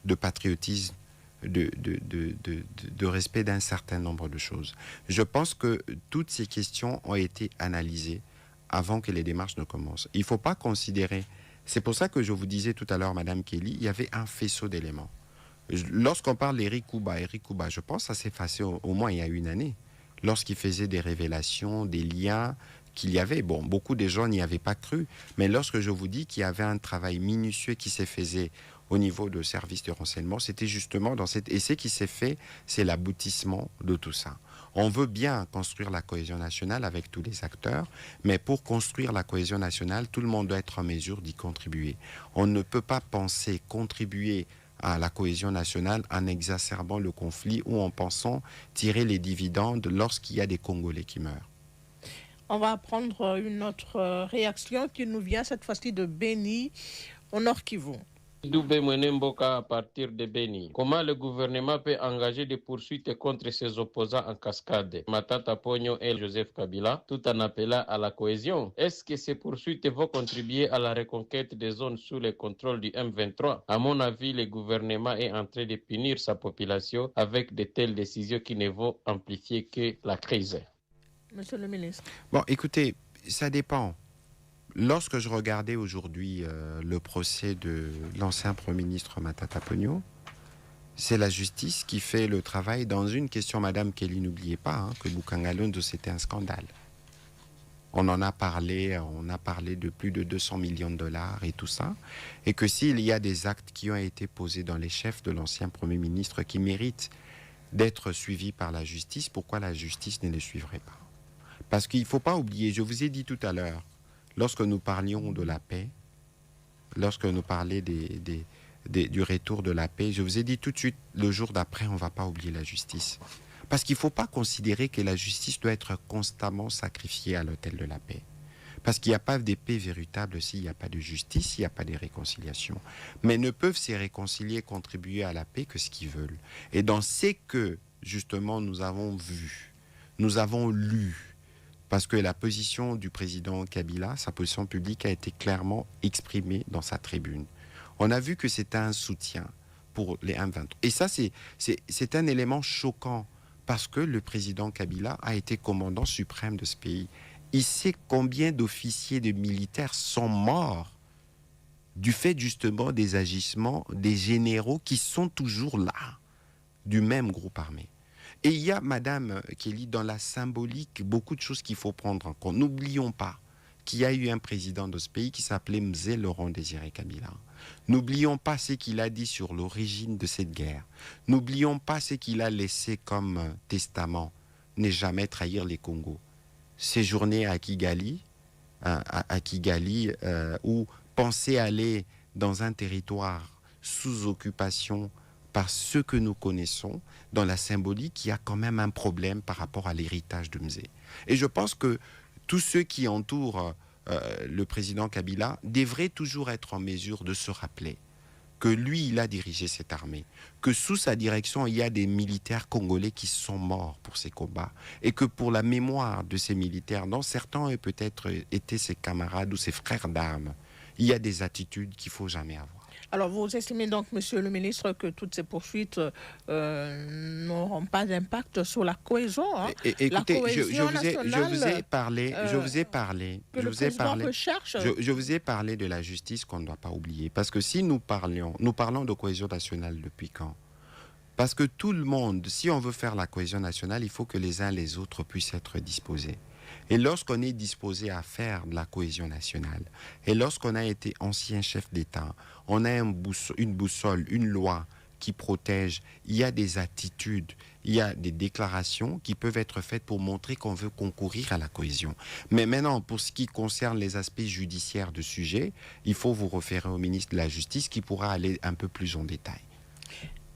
de patriotisme, de respect d'un certain nombre de choses. Je pense que toutes ces questions ont été analysées avant que les démarches ne commencent. Il ne faut pas considérer... C'est pour ça que je vous disais tout à l'heure, Madame Kelly, il y avait un faisceau d'éléments. Lorsqu'on parle d'Eric Kouba, je pense que ça s'est passé au moins il y a une année, lorsqu'il faisait des révélations, des liens qu'il y avait. Bon, beaucoup de gens n'y avaient pas cru, mais lorsque je vous dis qu'il y avait un travail minutieux qui s'est fait au niveau de services de renseignement, c'était justement dans cette... Et ce qui s'est fait, c'est l'aboutissement de tout ça. On veut bien construire la cohésion nationale avec tous les acteurs, mais pour construire la cohésion nationale, tout le monde doit être en mesure d'y contribuer. On ne peut pas penser contribuer à la cohésion nationale en exacerbant le conflit ou en pensant tirer les dividendes lorsqu'il y a des Congolais qui meurent. On va prendre une autre réaction qui nous vient cette fois-ci de Beni, au Nord Kivu. Doubé Mwenemboka à partir de Beni. Comment le gouvernement peut engager des poursuites contre ses opposants en cascade, Matata Pogno et Joseph Kabila, tout en appelant à la cohésion? Est-ce que ces poursuites vont contribuer à la reconquête des zones sous le contrôle du M23? À mon avis, le gouvernement est en train de punir sa population avec de telles décisions qui ne vont amplifier que la crise. Monsieur le ministre. Bon, écoutez, ça dépend. Lorsque je regardais aujourd'hui le procès de l'ancien Premier ministre Matata Pogno, c'est la justice qui fait le travail dans une question, Madame Kelly, n'oubliez pas que Bukangalondo, c'était un scandale. On a parlé de plus de 200 millions de dollars et tout ça, et que s'il y a des actes qui ont été posés dans les chefs de l'ancien Premier ministre qui méritent d'être suivis par la justice, pourquoi la justice ne les suivrait pas? Parce qu'il ne faut pas oublier, je vous ai dit tout à l'heure, lorsque nous parlions de la paix, lorsque nous parlions du retour de la paix, je vous ai dit tout de suite, le jour d'après, on ne va pas oublier la justice. Parce qu'il ne faut pas considérer que la justice doit être constamment sacrifiée à l'autel de la paix. Parce qu'il n'y a pas de paix véritable s'il n'y a pas de justice, s'il n'y a pas de réconciliation. Mais ne peuvent se réconcilier, contribuer à la paix que ce qu'ils veulent. Et dans ce que, justement, nous avons vu, nous avons lu, parce que la position du président Kabila, sa position publique a été clairement exprimée dans sa tribune. On a vu que c'était un soutien pour les M23. Et ça, c'est un élément choquant, parce que le président Kabila a été commandant suprême de ce pays. Il sait combien d'officiers, de militaires sont morts du fait justement des agissements des généraux qui sont toujours là, du même groupe armé. Et il y a, Madame Kelly, dans la symbolique, beaucoup de choses qu'il faut prendre en compte. N'oublions pas qu'il y a eu un président de ce pays qui s'appelait Mzee Laurent Désiré Kabila. N'oublions pas ce qu'il a dit sur l'origine de cette guerre. N'oublions pas ce qu'il a laissé comme testament, ne jamais trahir les Congos. Séjourner à Kigali, ou penser aller dans un territoire sous occupation par ceux que nous connaissons, dans la symbolique, il y a quand même un problème par rapport à l'héritage de Mzee. Et je pense que tous ceux qui entourent le président Kabila devraient toujours être en mesure de se rappeler que lui, il a dirigé cette armée, que sous sa direction, il y a des militaires congolais qui sont morts pour ces combats, et que pour la mémoire de ces militaires, dont certains ont peut-être été ses camarades ou ses frères d'armes, il y a des attitudes qu'il ne faut jamais avoir. Alors, vous estimez donc, Monsieur le ministre, que toutes ces poursuites n'auront pas d'impact sur la cohésion, hein? Écoutez, la cohésion je vous ai parlé, je vous ai parlé de la justice qu'on ne doit pas oublier. Parce que si nous parlons de cohésion nationale depuis quand? Parce que tout le monde, si on veut faire la cohésion nationale, il faut que les uns les autres puissent être disposés. Et lorsqu'on est disposé à faire de la cohésion nationale, et lorsqu'on a été ancien chef d'État, on a une boussole, une loi qui protège, il y a des attitudes, il y a des déclarations qui peuvent être faites pour montrer qu'on veut concourir à la cohésion. Mais maintenant, pour ce qui concerne les aspects judiciaires du sujet, il faut vous référer au ministre de la Justice qui pourra aller un peu plus en détail.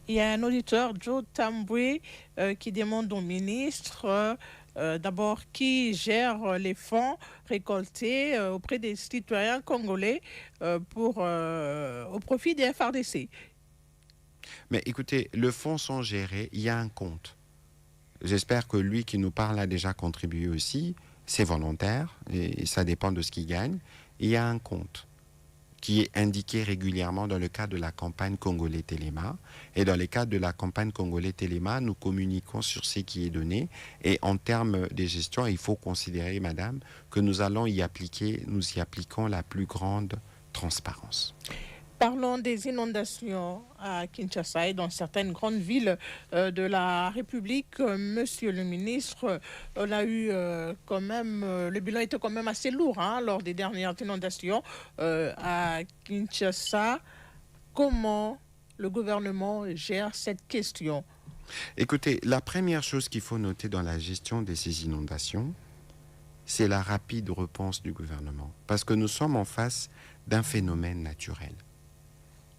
Il y a un auditeur, Joe Tamboué, qui demande au ministre... d'abord, qui gère les fonds récoltés auprès des citoyens congolais au profit des FRDC. Mais écoutez, le fonds sont gérés, il y a un compte. J'espère que lui qui nous parle a déjà contribué aussi. C'est volontaire et ça dépend de ce qu'il gagne. Il y a un compte qui est indiqué régulièrement dans le cadre de la campagne Congolais Téléma. Et dans le cadre de la campagne Congolais Téléma, nous communiquons sur ce qui est donné. Et en termes de gestion, il faut considérer, madame, que nous y appliquons la plus grande transparence. Parlons des inondations à Kinshasa et dans certaines grandes villes de la République. Monsieur le ministre, on a eu quand même, le bilan était quand même assez lourd lors des dernières inondations à Kinshasa. Comment le gouvernement gère cette question? Écoutez, la première chose qu'il faut noter dans la gestion de ces inondations, c'est la rapide réponse du gouvernement. Parce que nous sommes en face d'un phénomène naturel.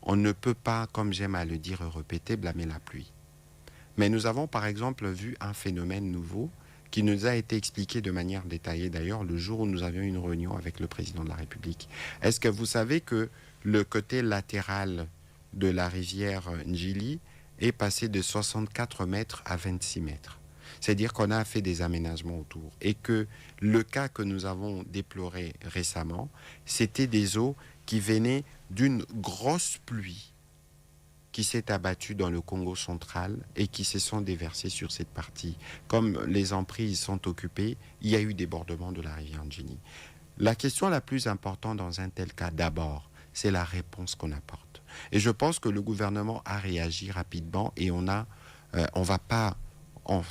On ne peut pas, comme j'aime à le dire et répéter, blâmer la pluie. Mais nous avons par exemple vu un phénomène nouveau qui nous a été expliqué de manière détaillée d'ailleurs le jour où nous avions une réunion avec le président de la République. Est-ce que vous savez que le côté latéral de la rivière Njili est passé de 64 mètres à 26 mètres? C'est-à-dire qu'on a fait des aménagements autour. Et que le cas que nous avons déploré récemment, c'était des eaux qui venaient d'une grosse pluie qui s'est abattue dans le Congo central et qui se sont déversées sur cette partie. Comme les emprises sont occupées, il y a eu débordement de la rivière Njili. La question la plus importante dans un tel cas, d'abord, c'est la réponse qu'on apporte. Et je pense que le gouvernement a réagi rapidement et on va pas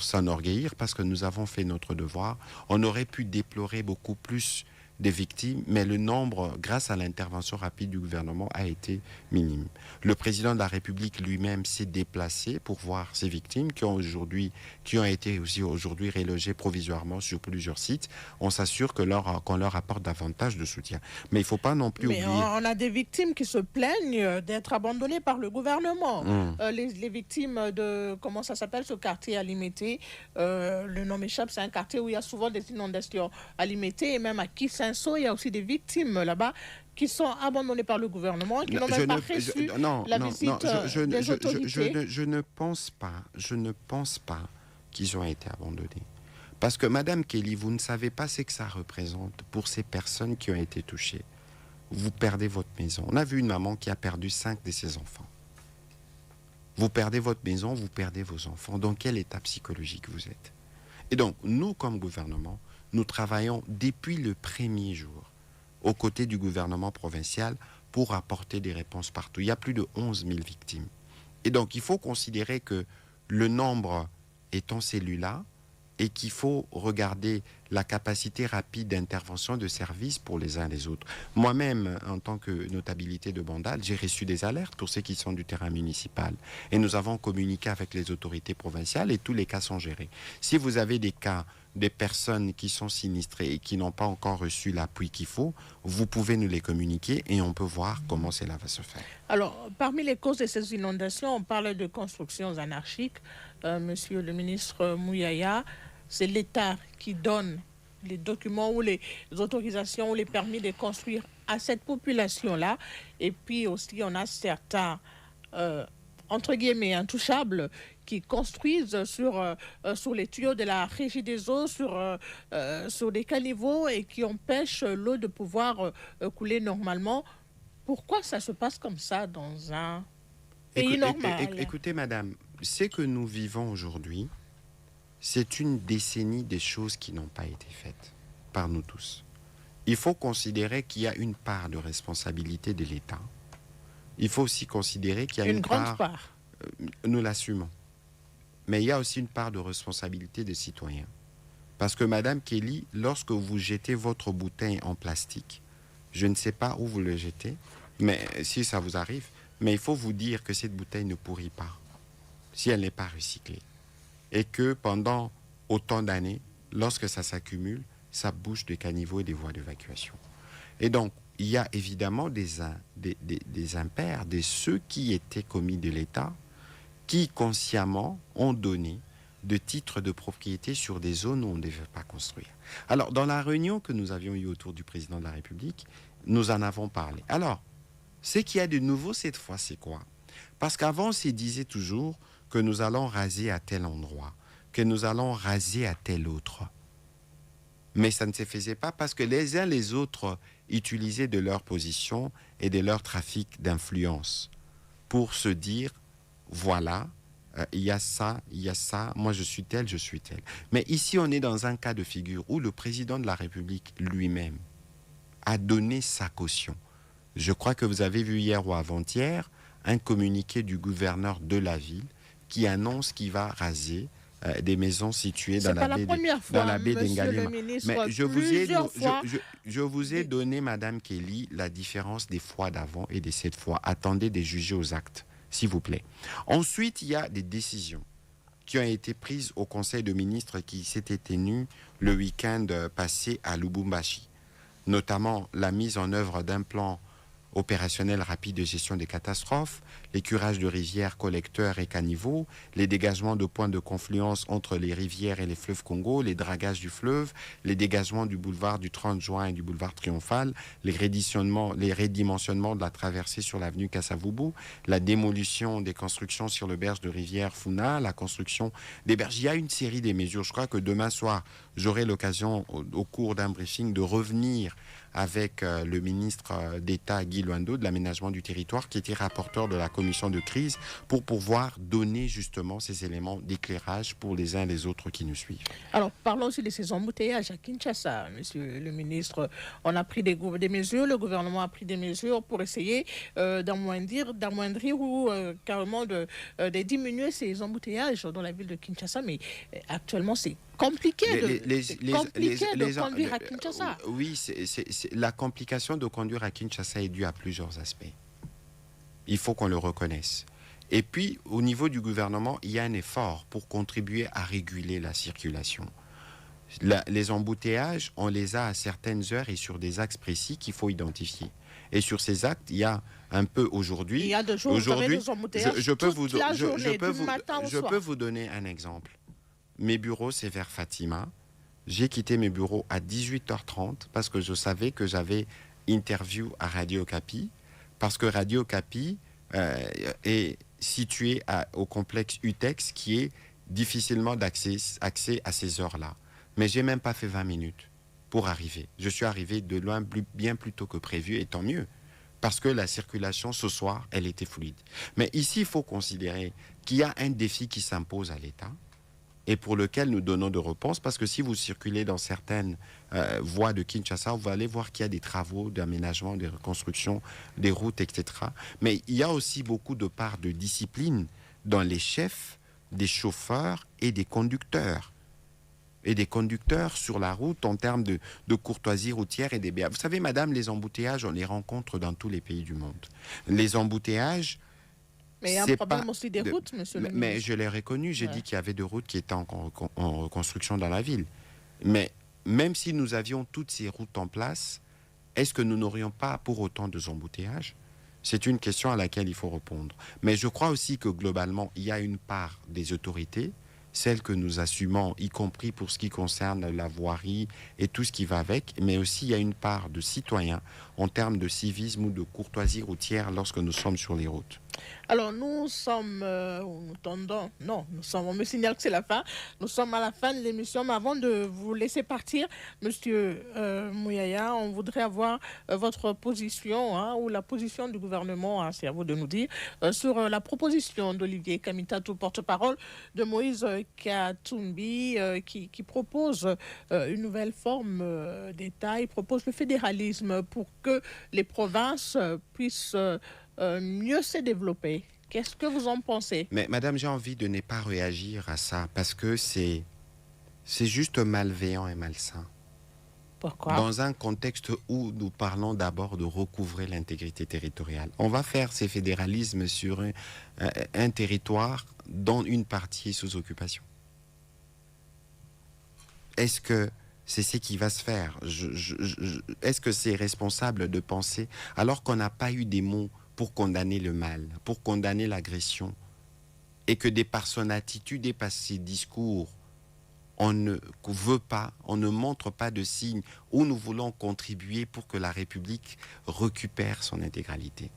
s'enorgueillir parce que nous avons fait notre devoir. On aurait pu déplorer beaucoup plus des victimes, mais le nombre, grâce à l'intervention rapide du gouvernement, a été minime. Le président de la République lui-même s'est déplacé pour voir ces victimes qui ont été aussi aujourd'hui relogées provisoirement sur plusieurs sites. On s'assure qu'on leur apporte davantage de soutien. Mais il ne faut pas non plus oublier... on a des victimes qui se plaignent d'être abandonnées par le gouvernement. Les victimes de, comment ça s'appelle, ce quartier Alimété, le nom m'échappe, c'est un quartier où il y a souvent des inondations. Alimété et même à Kisenso, il y a aussi des victimes là-bas qui sont abandonnées par le gouvernement, qui n'ont même pas reçu la visite des autorités. Je ne pense pas qu'ils ont été abandonnés. Parce que, Madame Kelly, vous ne savez pas ce que ça représente pour ces personnes qui ont été touchées. Vous perdez votre maison. On a vu une maman qui a perdu 5 de ses enfants. Vous perdez votre maison, vous perdez vos enfants. Dans quel état psychologique vous êtes? Et donc, nous, comme gouvernement, nous travaillons depuis le premier jour aux côtés du gouvernement provincial pour apporter des réponses partout. Il y a plus de 11 000 victimes. Et donc, il faut considérer que le nombre étant celui-là et qu'il faut regarder la capacité rapide d'intervention de services pour les uns les autres. Moi-même, en tant que notabilité de Bandal, j'ai reçu des alertes pour ceux qui sont du terrain municipal. Et nous avons communiqué avec les autorités provinciales et tous les cas sont gérés. Si vous avez des cas des personnes qui sont sinistrées et qui n'ont pas encore reçu l'appui qu'il faut, vous pouvez nous les communiquer et on peut voir comment cela va se faire. Alors, parmi les causes de ces inondations, on parle de constructions anarchiques. Monsieur le ministre Mouyaya, c'est l'État qui donne les documents ou les autorisations ou les permis de construire à cette population-là. Et puis aussi, on a certains, entre guillemets, intouchables qui construisent sur les tuyaux de la régie des eaux, sur des caniveaux et qui empêchent l'eau de pouvoir couler normalement. Pourquoi ça se passe comme ça dans un pays normal? Écoutez, madame, ce que nous vivons aujourd'hui, c'est une décennie des choses qui n'ont pas été faites par nous tous. Il faut considérer qu'il y a une part de responsabilité de l'État. Il faut aussi considérer qu'il y a une grande part. Nous l'assumons. Mais il y a aussi une part de responsabilité des citoyens. Parce que madame Kelly, lorsque vous jetez votre bouteille en plastique, je ne sais pas où vous le jetez, mais si ça vous arrive, mais il faut vous dire que cette bouteille ne pourrit pas si elle n'est pas recyclée. Et que pendant autant d'années, lorsque ça s'accumule, ça bouche des caniveaux et des voies d'évacuation. Et donc, il y a évidemment des impairs de ceux qui étaient commis de l'État, qui consciemment ont donné de titres de propriété sur des zones où on ne devait pas construire. Alors, dans la réunion que nous avions eue autour du président de la République, nous en avons parlé. Alors, ce qu'il y a de nouveau cette fois, c'est quoi? Parce qu'avant, on se disait toujours que nous allons raser à tel endroit, que nous allons raser à tel autre. Mais ça ne se faisait pas parce que les uns les autres utilisaient de leur position et de leur trafic d'influence pour se dire, voilà, il y a ça, moi je suis tel. Mais ici, on est dans un cas de figure où le président de la République lui-même a donné sa caution. Je crois que vous avez vu hier ou avant-hier un communiqué du gouverneur de la ville qui annonce qu'il va raser des maisons situées dans la baie d'Engalema. Mais je vous ai donné, Madame Kelly, la différence des fois d'avant et de cette fois. Attendez de juger aux actes, s'il vous plaît. Ensuite, il y a des décisions qui ont été prises au Conseil de ministres qui s'était tenu le week-end passé à Lubumbashi, notamment la mise en œuvre d'un plan opérationnel rapide de gestion des catastrophes, les curages de rivières, collecteurs et caniveaux, les dégagements de points de confluence entre les rivières et les fleuves Congo, les dragages du fleuve, les dégagements du boulevard du 30 juin et du boulevard Triomphal, les redimensionnements de la traversée sur l'avenue Kassavubu, la démolition des constructions sur le berge de rivière Funa, la construction des berges. Il y a une série de mesures. Je crois que demain soir, j'aurai l'occasion, au cours d'un briefing, de revenir avec le ministre d'État Guy Luando de l'aménagement du territoire qui était rapporteur de la commission de crise pour pouvoir donner justement ces éléments d'éclairage pour les uns et les autres qui nous suivent. Alors parlons aussi de ces embouteillages à Kinshasa, monsieur le ministre. On a pris des mesures, le gouvernement a pris des mesures pour essayer d'amoindrir ou carrément de diminuer ces embouteillages dans la ville de Kinshasa, mais actuellement c'est compliqué de conduire à Kinshasa. Oui, la complication de conduire à Kinshasa est due à plusieurs aspects. Il faut qu'on le reconnaisse. Et puis, au niveau du gouvernement, il y a un effort pour contribuer à réguler la circulation. Les embouteillages, on les a à certaines heures et sur des axes précis qu'il faut identifier. Et sur ces actes, il y a un peu aujourd'hui... Il y a deux jours, je peux vous donner un exemple. Mes bureaux, c'est vers Fatima. J'ai quitté mes bureaux à 18h30 parce que je savais que j'avais interview à Radio Okapi, parce que Radio Okapi est situé au complexe UTEX qui est difficilement accès à ces heures-là. Mais je n'ai même pas fait 20 minutes pour arriver. Je suis arrivé de loin bien plus tôt que prévu, et tant mieux, parce que la circulation ce soir, elle était fluide. Mais ici, il faut considérer qu'il y a un défi qui s'impose à l'État, et pour lequel nous donnons de réponses, parce que si vous circulez dans certaines voies de Kinshasa, vous allez voir qu'il y a des travaux d'aménagement, des reconstructions, des routes, etc. Mais il y a aussi beaucoup de parts de discipline dans les chefs des chauffeurs et des conducteurs. Et des conducteurs sur la route en termes de courtoisie routière et des BA. Vous savez, madame, les embouteillages, on les rencontre dans tous les pays du monde. Les embouteillages... Mais il y a un problème aussi des routes, monsieur le ministre. Mais je l'ai reconnu, j'ai dit qu'il y avait des routes qui étaient en reconstruction dans la ville. Mais même si nous avions toutes ces routes en place, est-ce que nous n'aurions pas pour autant de embouteillages? C'est une question à laquelle il faut répondre. Mais je crois aussi que globalement, il y a une part des autorités, celles que nous assumons, y compris pour ce qui concerne la voirie et tout ce qui va avec, mais aussi il y a une part de citoyens en termes de civisme ou de courtoisie routière lorsque nous sommes sur les routes. Alors, nous sommes, on me signale que c'est la fin. Nous sommes à la fin de l'émission, mais avant de vous laisser partir, monsieur Mouyaya, on voudrait avoir votre position, ou la position du gouvernement, c'est à vous de nous dire, sur la proposition d'Olivier Kamitatou, porte-parole de Moïse Katumbi, qui propose une nouvelle forme d'État. Il propose le fédéralisme pour que les provinces puissent mieux se développer. Qu'est-ce que vous en pensez? Mais madame, j'ai envie de ne pas réagir à ça parce que c'est juste malveillant et malsain. Pourquoi? Dans un contexte où nous parlons d'abord de recouvrer l'intégrité territoriale. On va faire ces fédéralismes sur un territoire dont une partie est sous occupation. Est-ce que c'est ce qui va se faire? Est-ce que c'est responsable de penser, alors qu'on n'a pas eu des mots pour condamner le mal, pour condamner l'agression, et que par son attitude et par ses discours, on ne veut pas, on ne montre pas de signes où nous voulons contribuer pour que la République récupère son intégralité.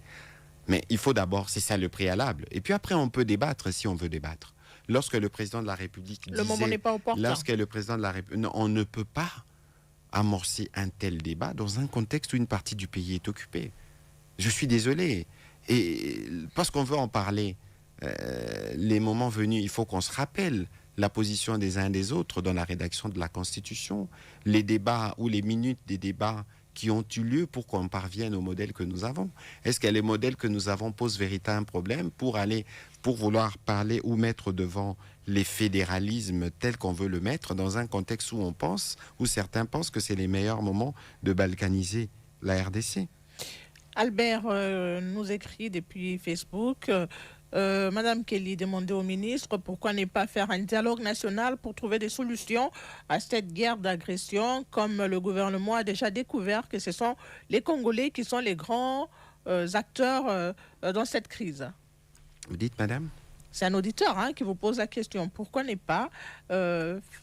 Mais il faut d'abord, c'est ça le préalable. Et puis après, on peut débattre si on veut débattre. Lorsque le président de la République disait... Le moment n'est pas opportun. Lorsque le président de la République... On ne peut pas amorcer un tel débat dans un contexte où une partie du pays est occupée. Je suis désolé. Et parce qu'on veut en parler, les moments venus, il faut qu'on se rappelle la position des uns et des autres dans la rédaction de la Constitution, les débats ou les minutes des débats qui ont eu lieu pour qu'on parvienne au modèle que nous avons. Est-ce que les modèles que nous avons posent véritablement un problème pour vouloir parler ou mettre devant les fédéralismes tels qu'on veut le mettre dans un contexte où certains pensent que c'est les meilleurs moments de balkaniser la RDC? Albert nous écrit depuis Facebook. Madame Kelly demandait au ministre pourquoi ne pas faire un dialogue national pour trouver des solutions à cette guerre d'agression, comme le gouvernement a déjà découvert que ce sont les Congolais qui sont les grands acteurs dans cette crise. Vous dites, madame? C'est un auditeur qui vous pose la question. Pourquoi ne pas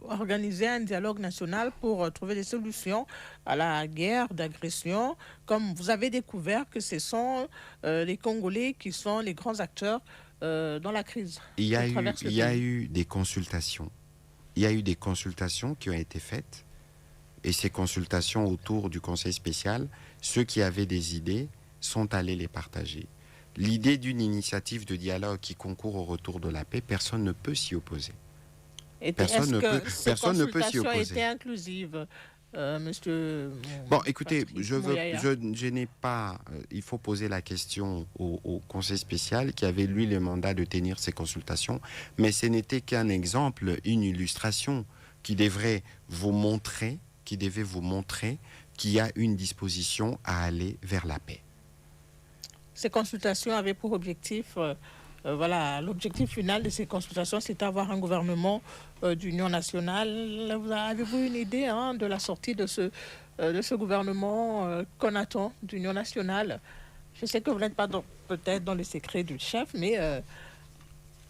organiser un dialogue national pour trouver des solutions à la guerre d'agression, comme vous avez découvert que ce sont les Congolais qui sont les grands acteurs dans la crise? Il y a eu des consultations. Il y a eu des consultations qui ont été faites. Et ces consultations autour du Conseil spécial, ceux qui avaient des idées sont allés les partager. L'idée d'une initiative de dialogue qui concourt au retour de la paix, personne ne peut s'y opposer. Personne ne peut s'y opposer. Est-ce que été inclusive, monsieur? Bon, écoutez, je n'ai pas... il faut poser la question au Conseil spécial qui avait, lui, le mandat de tenir ces consultations. Mais ce n'était qu'un exemple, une illustration qui devrait vous montrer qu'il y a une disposition à aller vers la paix. Ces consultations avaient pour objectif, l'objectif final de ces consultations, c'est d'avoir un gouvernement d'union nationale. Avez-vous une idée de la sortie de ce gouvernement qu'on attend d'union nationale? Je sais que vous n'êtes pas peut-être dans le secret du chef, mais...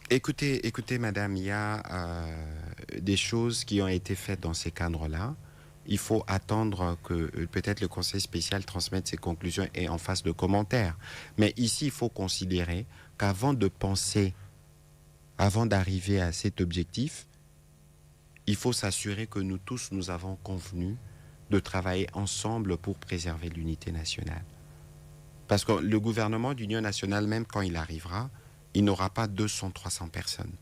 Écoutez, madame, il y a des choses qui ont été faites dans ces cadres-là. Il faut attendre que peut-être le Conseil spécial transmette ses conclusions et en fasse de commentaires. Mais ici, il faut considérer qu'avant d'arriver à cet objectif, il faut s'assurer que nous tous, nous avons convenu de travailler ensemble pour préserver l'unité nationale. Parce que le gouvernement d'union nationale, même quand il arrivera, il n'aura pas 200-300 personnes.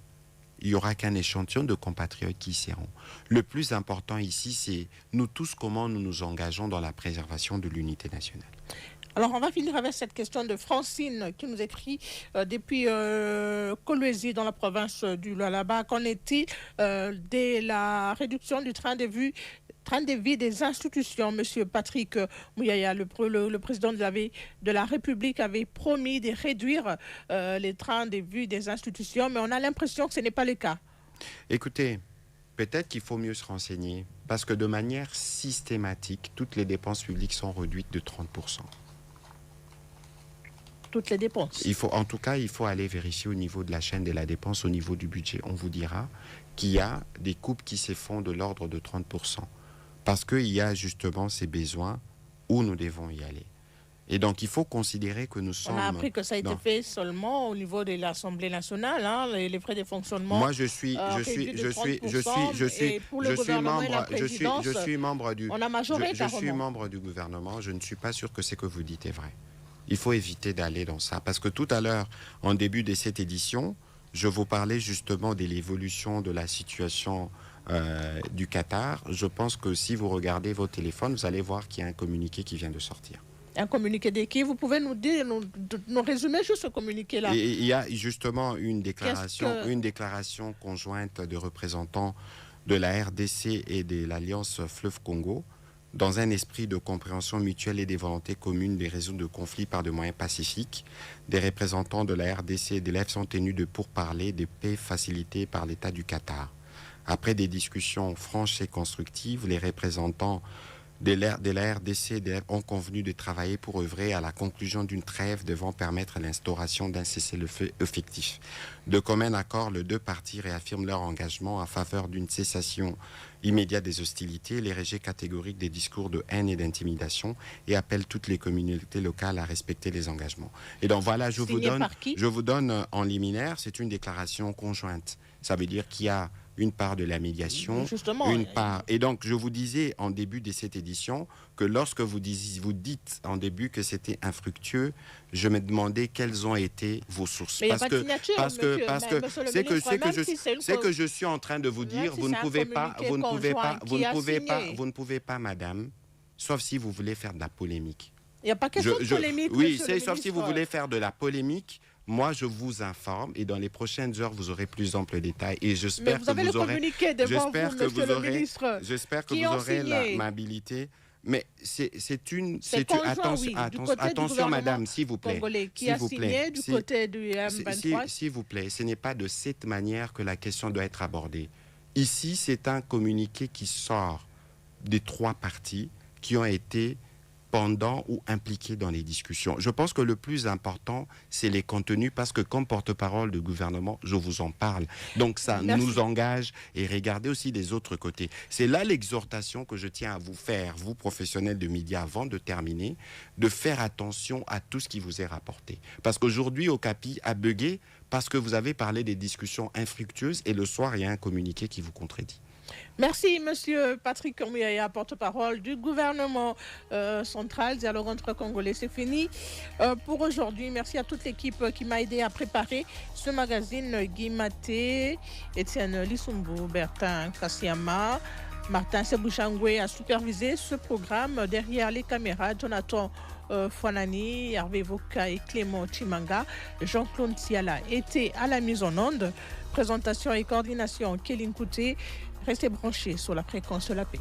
Il n'y aura qu'un échantillon de compatriotes qui y seront. Le plus important ici, c'est nous tous, comment nous nous engageons dans la préservation de l'unité nationale. Alors, on va finir avec cette question de Francine qui nous écrit depuis Kolwezi dans la province du Lualaba. Qu'en est-il de la réduction du train de vie des institutions? Monsieur Patrick Mouyaya, le président de la République, avait promis de réduire les trains de vie des institutions, mais on a l'impression que ce n'est pas le cas. Écoutez, peut-être qu'il faut mieux se renseigner, parce que de manière systématique, toutes les dépenses publiques sont réduites de 30%. Toutes les dépenses. En tout cas, il faut aller vérifier au niveau de la chaîne de la dépense, au niveau du budget. On vous dira qu'il y a des coupes qui se font de l'ordre de 30%. Parce qu'il y a justement ces besoins où nous devons y aller. Et donc, il faut considérer que nous sommes... On a appris que ça a été fait seulement au niveau de l'Assemblée nationale, hein, les frais de fonctionnement. Moi, je suis membre du gouvernement. Je ne suis pas sûr que ce que vous dites est vrai. Il faut éviter d'aller dans ça. Parce que tout à l'heure, en début de cette édition, je vous parlais justement de l'évolution de la situation du Qatar. Je pense que si vous regardez vos téléphones, vous allez voir qu'il y a un communiqué qui vient de sortir. Un communiqué de qui? Vous pouvez nous dire, nous résumer juste ce communiqué-là? Il y a justement une déclaration conjointe de représentants de la RDC et de l'Alliance Fleuve Congo, dans un esprit de compréhension mutuelle et des volontés communes des réseaux de conflits par des moyens pacifiques. Des représentants de la RDC et de l'EF sont tenus de pourparlers de paix facilités par l'État du Qatar. Après des discussions franches et constructives, les représentants de la RDC et de l'EF ont convenu de travailler pour œuvrer à la conclusion d'une trêve devant permettre l'instauration d'un cessez-le-feu effectif. De commun accord, les deux parties réaffirment leur engagement en faveur d'une cessation immédiate des hostilités, les rejets catégoriques des discours de haine et d'intimidation et appellent toutes les communautés locales à respecter les engagements. Et donc voilà, je vous donne en liminaire, c'est une déclaration conjointe. Ça veut dire qu'il y a une part de la médiation, part. Et donc, je vous disais en début de cette édition que lorsque vous dites en début que c'était infructueux, je me demandais quelles ont été vos sources. Mais parce que c'est que je suis en train de vous dire, vous ne pouvez pas, madame, sauf si vous voulez faire de la polémique. Il n'y a pas question de polémique. Oui, c'est sauf si vous voulez faire de la polémique. Moi, je vous informe et dans les prochaines heures, vous aurez plus d'ample détails. Et j'espère que vous aurez l'amabilité. Mais attention, madame, s'il vous plaît. S'il vous plaît, ce n'est pas de cette manière que la question doit être abordée. Ici, c'est un communiqué qui sort des trois parties qui ont été pendant ou impliqués dans les discussions. Je pense que le plus important, c'est les contenus, parce que comme porte-parole du gouvernement, je vous en parle. Donc ça nous engage, et regardez aussi des autres côtés. C'est là l'exhortation que je tiens à vous faire, vous professionnels de médias, avant de terminer, de faire attention à tout ce qui vous est rapporté. Parce qu'aujourd'hui, Okapi a bugué parce que vous avez parlé des discussions infructueuses et le soir, il y a un communiqué qui vous contredit. Merci, monsieur Patrick Mouyaya, porte-parole du gouvernement central. Dialogue entre Congolais, c'est fini pour aujourd'hui. Merci à toute l'équipe qui m'a aidé à préparer ce magazine. Guy Maté, Étienne Lissumbu, Bertin Kassiama, Martin Sebouchangwe a supervisé ce programme. Derrière les caméras, Jonathan Fouanani, Hervé Voka et Clément Chimanga. Jean-Claude Tiala était à la mise en onde. Présentation et coordination, Kéline Kouté. Restez branchés sur la fréquence de la paix.